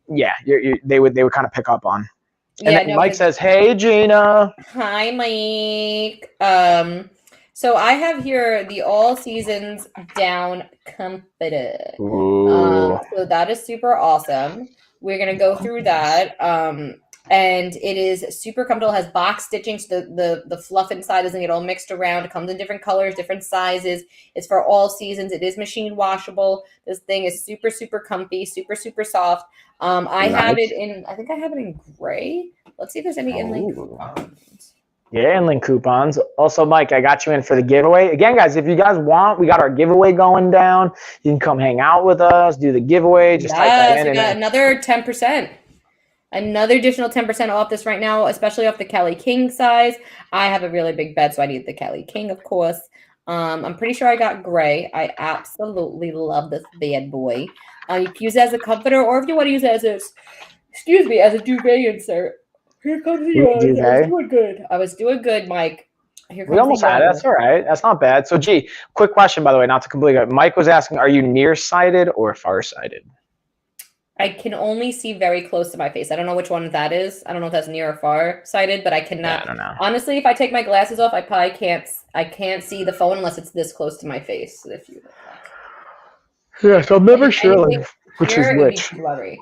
they would kind of pick up on. And Mike says, "Hey, Gina." Hi, Mike. So I have here the All Seasons Down Comforter. So that is super awesome. We're gonna go through that. And it is super comfortable. It has box stitching, so the fluff inside doesn't get all mixed around. It comes in different colors, different sizes. It's for all seasons. It is machine washable. This thing is super, super comfy, super, super soft. I have it in, I think I have it in gray. Let's see if there's any inlink coupons. Yeah, inlink coupons. Also, Mike, I got you in for the giveaway. Again, guys, if you guys want, we got our giveaway going down. You can come hang out with us, do the giveaway. Just type that in. We got another 10%. Another additional 10% off this right now, especially off the Kelly King size. I have a really big bed, so I need the Kelly King, of course. I'm pretty sure I got gray. I absolutely love this bad boy. You can use it as a comforter, or if you want to use it as a duvet insert. Here comes the duvet. I was doing good. I was doing good, Mike. We almost had it. That's all right. That's not bad. So, quick question, by the way, not to completely. Mike was asking, are you nearsighted or farsighted? I can only see very close to my face. I don't know which one that is. I don't know if that's near or far sighted, but I cannot. I don't know. Honestly, if I take my glasses off, I probably can't. I can't see the phone unless it's this close to my face. If you. Yeah, so I'm never sure which is which. Blurry.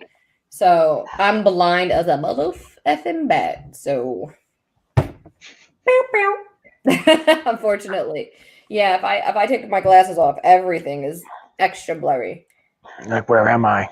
So I'm blind as a mother effing bat. So. Unfortunately, yeah. If I take my glasses off, everything is extra blurry. Like, where am I?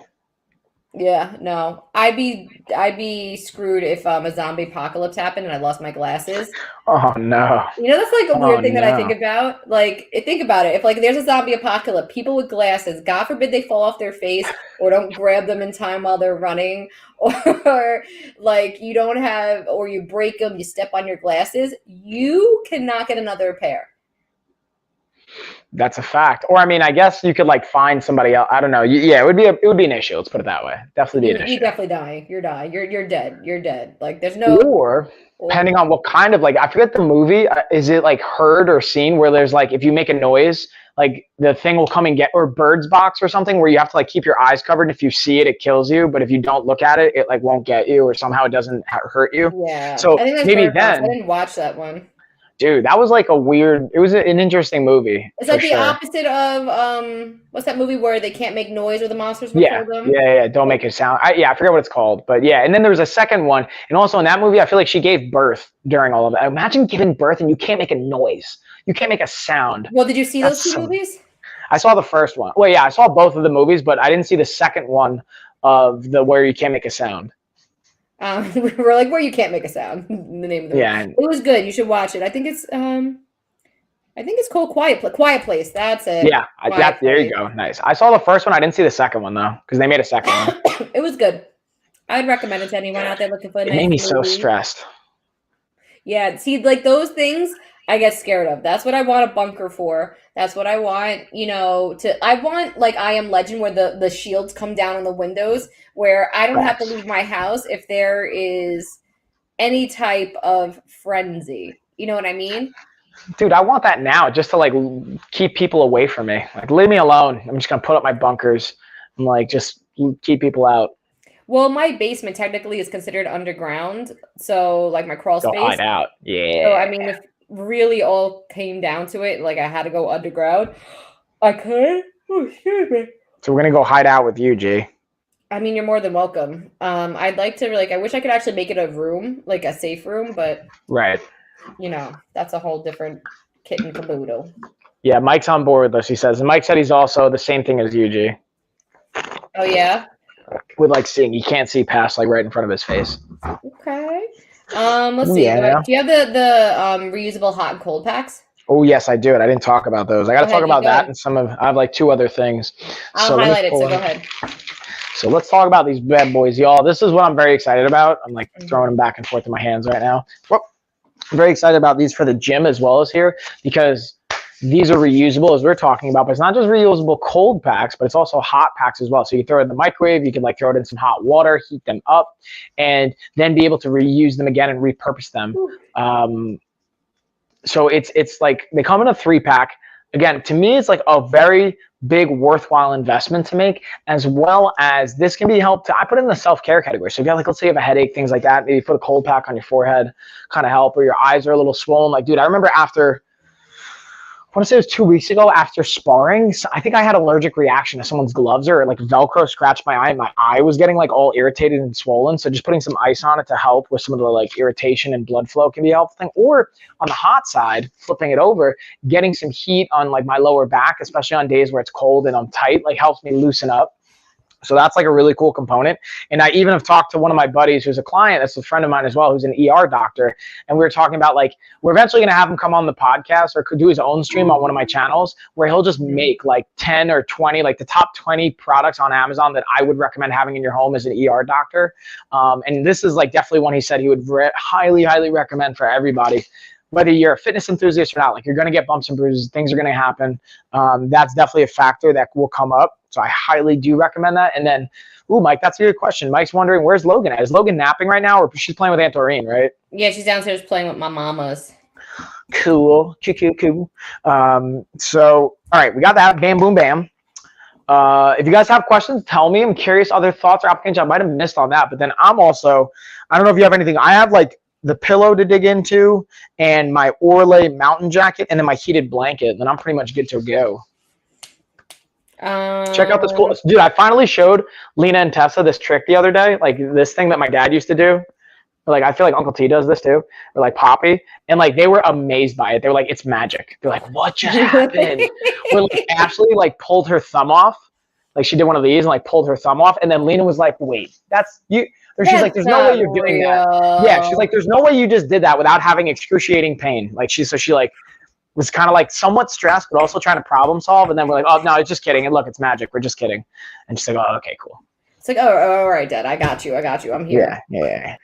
Yeah, no, I'd be screwed if a zombie apocalypse happened and I lost my glasses. Oh no! That's like a weird thing that I think about. Like, think about it. If like there's a zombie apocalypse, people with glasses, God forbid they fall off their face or don't grab them in time while they're running, or like you don't have, or you break them, you step on your glasses, you cannot get another pair. That's a fact. Or I mean, I guess you could like find somebody else. I don't know. Yeah, it would be an issue. Let's put it that way. Definitely be an issue. You're definitely dying. You're dying. You're dead. You're dead. Like there's no. Or depending on what kind of I forget the movie. Is it like heard or seen where there's like if you make a noise, like the thing will come and get, or Bird's Box or something where you have to like keep your eyes covered. And if you see it, it kills you. But if you don't look at it, it like won't get you, or somehow it doesn't hurt you. Yeah. So maybe then. I didn't watch that one. Dude, that was like it was an interesting movie. It's like the opposite of, what's that movie where they can't make noise or the monsters will kill them? Yeah. Don't make a sound. I forget what it's called. But yeah, and then there was a second one. And also in that movie, I feel like she gave birth during all of it. Imagine giving birth and you can't make a noise. You can't make a sound. Well, did you see those two movies? I saw the first one. Well, yeah, I saw both of the movies, but I didn't see the second one of the where you can't make a sound. We're like, where you can't make a sound. The name of the movie. It was good. You should watch it. I think it's called Quiet Place. That's it. Yeah, there you go. Nice. I saw the first one. I didn't see the second one though, because they made a second one. It was good. I'd recommend it to anyone out there looking for a nice movie. It made me so stressed. Yeah, see, like those things I get scared of. That's what I want a bunker for. That's what I want, I want like I Am Legend where the shields come down on the windows where I don't have to leave my house if there is any type of frenzy. You know what I mean? Dude, I want that now just to like keep people away from me. Like leave me alone. I'm just going to put up my bunkers and like just keep people out. Well, my basement technically is considered underground. So like my crawl space. Go hide out. Yeah. So I mean, if really all came down to it, like I had to go underground, I could. Oh, excuse me. So we're going to go hide out with you, G. I mean, you're more than welcome. I'd like to I wish I could actually make it a room, like a safe room, but right. That's a whole different kit and caboodle. Yeah, Mike's on board with us, he says. And Mike said he's also the same thing as you, G. Oh, yeah? With like seeing, he can't see past like right in front of his face. Okay. Let's see. Yeah. Do you have the reusable hot and cold packs? Oh, yes, I do. I didn't talk about those. I got to talk about that and I have like two other things. I'll highlight it, so go ahead. So let's talk about these bad boys, y'all. This is what I'm very excited about. I'm like throwing them back and forth in my hands right now. I'm very excited about these for the gym as well as here because these are reusable as we're talking about, but it's not just reusable cold packs, but it's also hot packs as well. So you throw it in the microwave, you can like throw it in some hot water, heat them up, and then be able to reuse them again and repurpose them. So it's like they come in a 3-pack. Again, to me, it's like a very big worthwhile investment to make, as well as this can be helped. I put it in the self-care category. So if you have like, let's say you have a headache, things like that, maybe put a cold pack on your forehead, kind of help, or your eyes are a little swollen. Like, dude, I remember after, I want to say it was 2 weeks ago after sparring, so I think I had allergic reaction to someone's gloves or like Velcro scratched my eye and my eye was getting like all irritated and swollen. So just putting some ice on it to help with some of the like irritation and blood flow can be a helpful thing. Or on the hot side, flipping it over, getting some heat on like my lower back, especially on days where it's cold and I'm tight, like helps me loosen up. So that's like a really cool component. And I even have talked to one of my buddies who's a client, that's a friend of mine as well, who's an ER doctor. And we were talking about like, we're eventually going to have him come on the podcast or could do his own stream on one of my channels where he'll just make like 10 or 20, like the top 20 products on Amazon that I would recommend having in your home as an ER doctor. And this is like definitely one he said he would highly, highly recommend for everybody. Whether you're a fitness enthusiast or not, like you're going to get bumps and bruises, things are going to happen. That's definitely a factor that will come up. So I highly do recommend that. And then, Mike, that's a good question. Mike's wondering, where's Logan at? Is Logan napping right now or she's playing with Aunt Doreen, right? Yeah, she's downstairs playing with my mamas. Cool. So, all right, we got that. Bam, boom, bam. If you guys have questions, tell me. I'm curious, other thoughts or applications. I might have missed on that. But then I don't know if you have anything. I have like the pillow to dig into and my Orlay mountain jacket and then my heated blanket. Then I'm pretty much good to go. Check out this cool, dude. I finally showed Lena and Tessa this trick the other day, like this thing that my dad used to do. Like I feel like Uncle T does this too, or like Poppy, and like they were amazed by it. They were like, "It's magic." They're like, "What just happened?" Where like Ashley like pulled her thumb off, like she did one of these and like pulled her thumb off, and then Lena was like, "Wait, that's you." She's like, "There's no way you're doing that." Yeah, she's like, "There's no way you just did that without having excruciating pain." Like she like was kind of like somewhat stressed, but also trying to problem solve. And then we're like, "Oh no, it's just kidding." And look, it's magic. We're just kidding. And she's like, "Oh, okay, cool." It's like, "Oh, all right, Dad. I got you. I'm here." Yeah.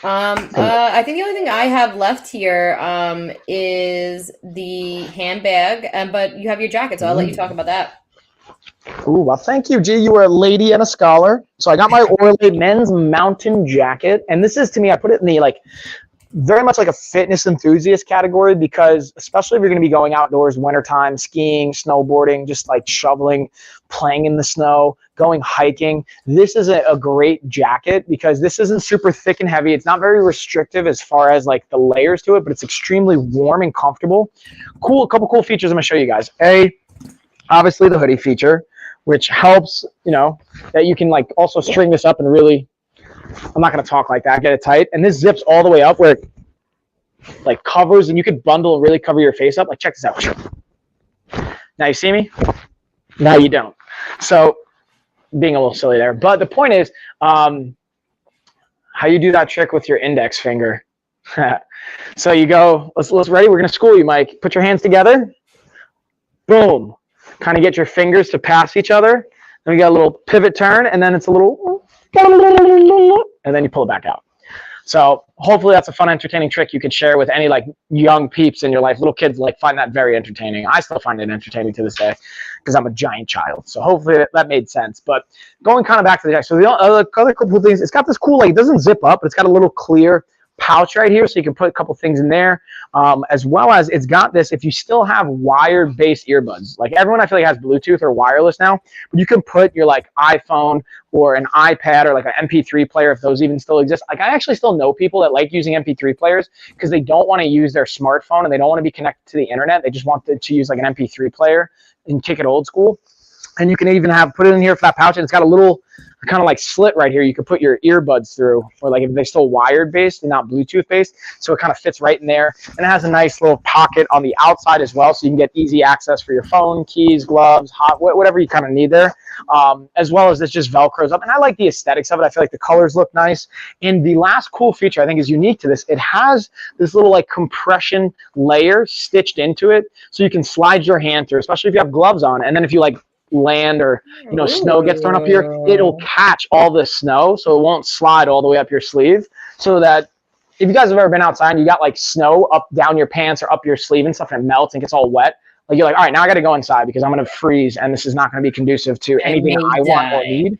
I think the only thing I have left here is the handbag, but you have your jacket, so I'll let you talk about that. Ooh, well, thank you, G. You are a lady and a scholar. So I got my Orlay men's mountain jacket, and this is to me. I put it in the like very much like a fitness enthusiast category, because especially if you're going to be going outdoors wintertime, skiing, snowboarding, just like shoveling, playing in the snow, going hiking, this is a great jacket because this isn't super thick and heavy. It's not very restrictive as far as like the layers to it, but it's extremely warm and comfortable. Cool, a couple cool features I'm going to show you guys. Obviously the hoodie feature, which helps, you know, that you can like also string this up and really, I'm not going to talk like that, get it tight. And this zips all the way up where it like covers, and you could bundle and really cover your face up. Like, check this out. Now you see me? Now you don't. So being a little silly there. But the point is how you do that trick with your index finger. So you go, let's ready. We're going to school you, Mike. Put your hands together. Boom. Kind of get your fingers to pass each other. Then we got a little pivot turn, and then it's a little, and then you pull it back out. So hopefully that's a fun, entertaining trick you could share with any like young peeps in your life. Little kids like find that very entertaining. I still find it entertaining to this day because I'm a giant child. So hopefully that made sense. But going kind of back to the jacket. So the other couple things, it's got this cool, like it doesn't zip up, but it's got a little clear pouch right here, so you can put a couple things in there, as well as it's got this, if you still have wired based earbuds, like everyone I feel like has Bluetooth or wireless now, but you can put your like iPhone or an iPad or like an MP3 player, if those even still exist. Like I actually still know people that like using MP3 players because they don't want to use their smartphone and they don't want to be connected to the internet. They just want to use like an MP3 player and kick it old school. And you can even put it in here for that pouch, and it's got a little kind of like slit right here you could put your earbuds through, or like if they're still wired based and not Bluetooth based, so it kind of fits right in there. And it has a nice little pocket on the outside as well, so you can get easy access for your phone, keys, gloves, whatever you kind of need there, as well as this just velcros up. And I like the aesthetics of it. I feel like the colors look nice. And the last cool feature I think is unique to this, it has this little like compression layer stitched into it, so you can slide your hand through, especially if you have gloves on. And then if you like land or snow gets thrown up here, it'll catch all the snow, so it won't slide all the way up your sleeve. So that if you guys have ever been outside and you got like snow up down your pants or up your sleeve and stuff, and it melts and gets all wet, like you're like, all right, now I got to go inside because I'm going to freeze and this is not going to be conducive to anything I want or need.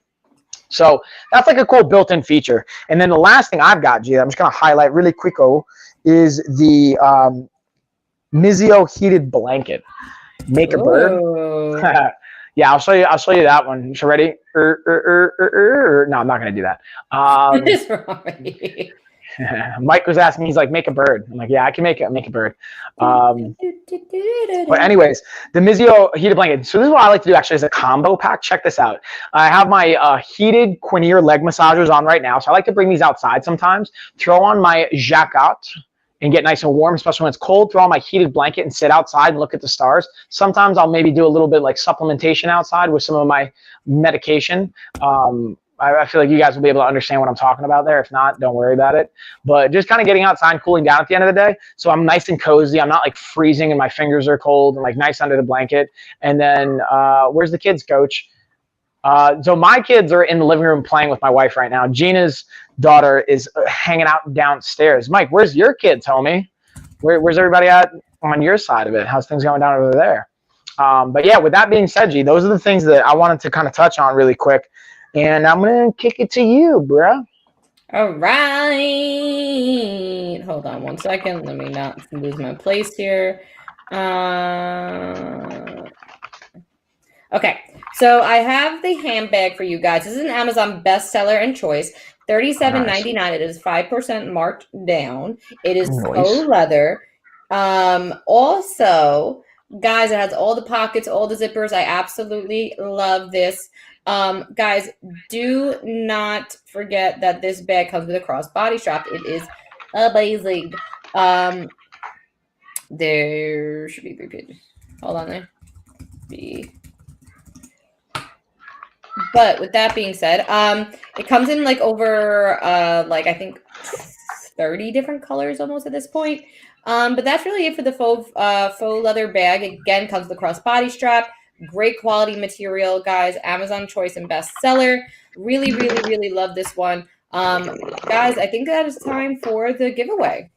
So that's like a cool built-in feature. And then the last thing I've got, Gina, I'm just going to highlight really quick-o, is the Mizio heated blanket. Make a bird. Yeah, I'll show you that one. So ready? No, I'm not gonna do that. Mike was asking, he's like, make a bird. I'm like, yeah, I can make a bird. But anyways, the Mizio heated blanket. So this is what I like to do actually as a combo pack. Check this out. I have my heated Quinier leg massagers on right now. So I like to bring these outside sometimes, throw on my jacket and get nice and warm, especially when it's cold. Throw on my heated blanket and sit outside and look at the stars. Sometimes I'll maybe do a little bit like supplementation outside with some of my medication. I feel like you guys will be able to understand what I'm talking about there. If not, don't worry about it. But just kind of getting outside and cooling down at the end of the day. So I'm nice and cozy. I'm not like freezing and my fingers are cold, and like nice under the blanket. And then where's the kids, coach? So my kids are in the living room playing with my wife right now. Gina's daughter is hanging out downstairs. Mike, where's your kids, homie? Where's everybody at on your side of it? How's things going down over there? But yeah, with that being said, G, those are the things that I wanted to kind of touch on really quick. And I'm going to kick it to you, bro. All right. Hold on one second. Let me not lose my place here. Okay. So I have the handbag for you guys. This is an Amazon bestseller and choice. $37.99. Nice. It is 5% marked down. It is faux leather. Also, guys, it has all the pockets, all the zippers. I absolutely love this. Guys, do not forget that this bag comes with a crossbody strap. It is amazing. There should be 3 pages. Hold on there. But with that being said, it comes in like over like I think 30 different colors almost at this point. But that's really it for the faux leather bag. Again, comes with the crossbody strap. Great quality material, guys. Amazon choice and bestseller. Really, really, really love this one. Guys, I think that is time for the giveaway.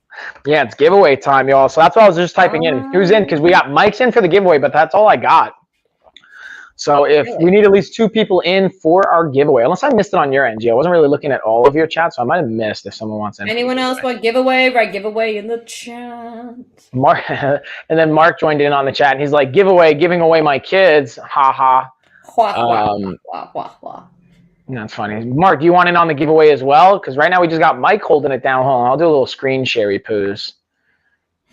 Yeah, it's giveaway time, y'all. So that's what I was just typing in. Who's in? Because we got Mike's in for the giveaway, but that's all I got. So if we need at least 2 people in for our giveaway, unless I missed it on your end, Gio. I wasn't really looking at all of your chats, so I might have missed if someone wants anything. Anyone else want giveaway? Write giveaway in the chat. Mark, and then Mark joined in on the chat, and he's like, giveaway, giving away my kids. Ha ha. That's funny. Mark, do you want in on the giveaway as well? Because right now we just got Mike holding it down. Hold on, I'll do a little screen share poos.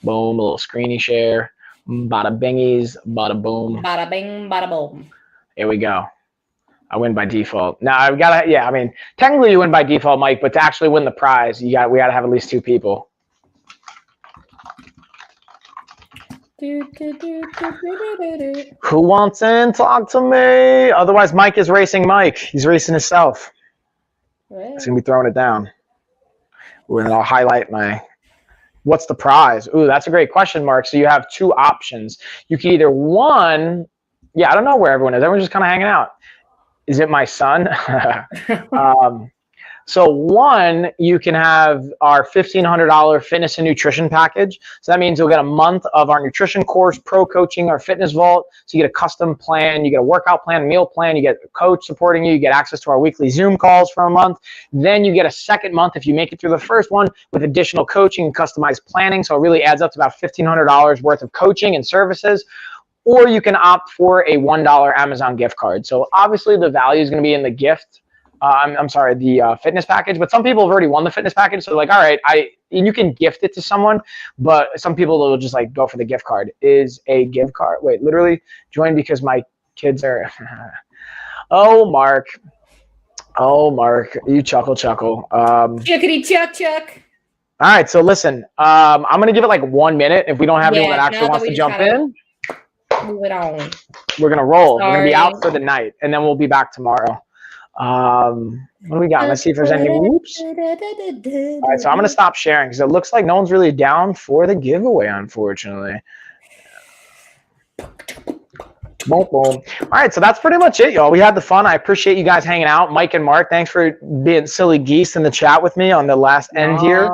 Boom, a little screeny share. Bada bingies, bada boom. Bada bing, bada boom. Here we go. I win by default. Now I've got to, yeah, I mean, technically you win by default, Mike, but to actually win the prize, we got to have at least 2 people. Who wants in? Talk to me. Otherwise, Mike is racing Mike. He's racing himself. He's going to be throwing it down. And I'll highlight my, what's the prize? Ooh, that's a great question, Mark. So you have 2 options. You can either yeah, I don't know where everyone is. Everyone's just kind of hanging out. Is it my son? So 1, you can have our $1,500 fitness and nutrition package. So that means you'll get a month of our nutrition course, pro coaching, our fitness vault. So you get a custom plan, you get a workout plan, meal plan, you get a coach supporting you, you get access to our weekly Zoom calls for a month. Then you get a second month if you make it through the first one with additional coaching and customized planning. So it really adds up to about $1,500 worth of coaching and services. Or you can opt for a $1 Amazon gift card. So obviously the value is going to be in the gift. The fitness package, but some people have already won the fitness package. So like, all right, you can gift it to someone, but some people will just like go for the gift card. Is a gift card. Wait, literally join because my kids are, oh, Mark, you chuckle. Chuckity chuck. All right. So listen, I'm going to give it like 1 minute. If we don't have anyone that actually wants to jump in, move it on. We're going to roll. We're going to be out for the night and then we'll be back tomorrow. What do we got? Let's see if there's any. Whoops. All right, so I'm gonna stop sharing because it looks like no one's really down for the giveaway, unfortunately. Boom, boom. All right, so that's pretty much it, y'all. We had the fun. I appreciate you guys hanging out. Mike and Mark, thanks for being silly geese in the chat with me on the last end here.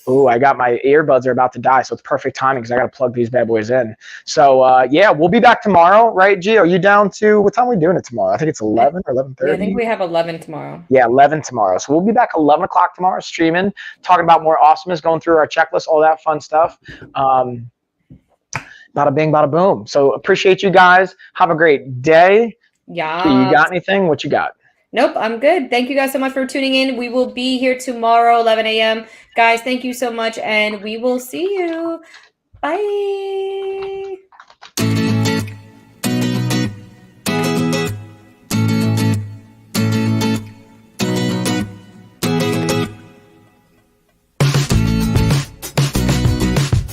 Ooh, I got my earbuds are about to die, so it's perfect timing because I got to plug these bad boys in. So, yeah, we'll be back tomorrow, right, G? Are you down to, what time are we doing it tomorrow? I think it's 11 or 11:30. Yeah, I think we have 11 tomorrow. Yeah, 11 tomorrow. So we'll be back 11 o'clock tomorrow streaming, talking about more awesomeness, going through our checklist, all that fun stuff. Bada bing, bada boom. So appreciate you guys. Have a great day. Yeah. You got anything? What you got? Nope, I'm good. Thank you guys so much for tuning in. We will be here tomorrow, 11 a.m. Guys, thank you so much, and we will see you. Bye.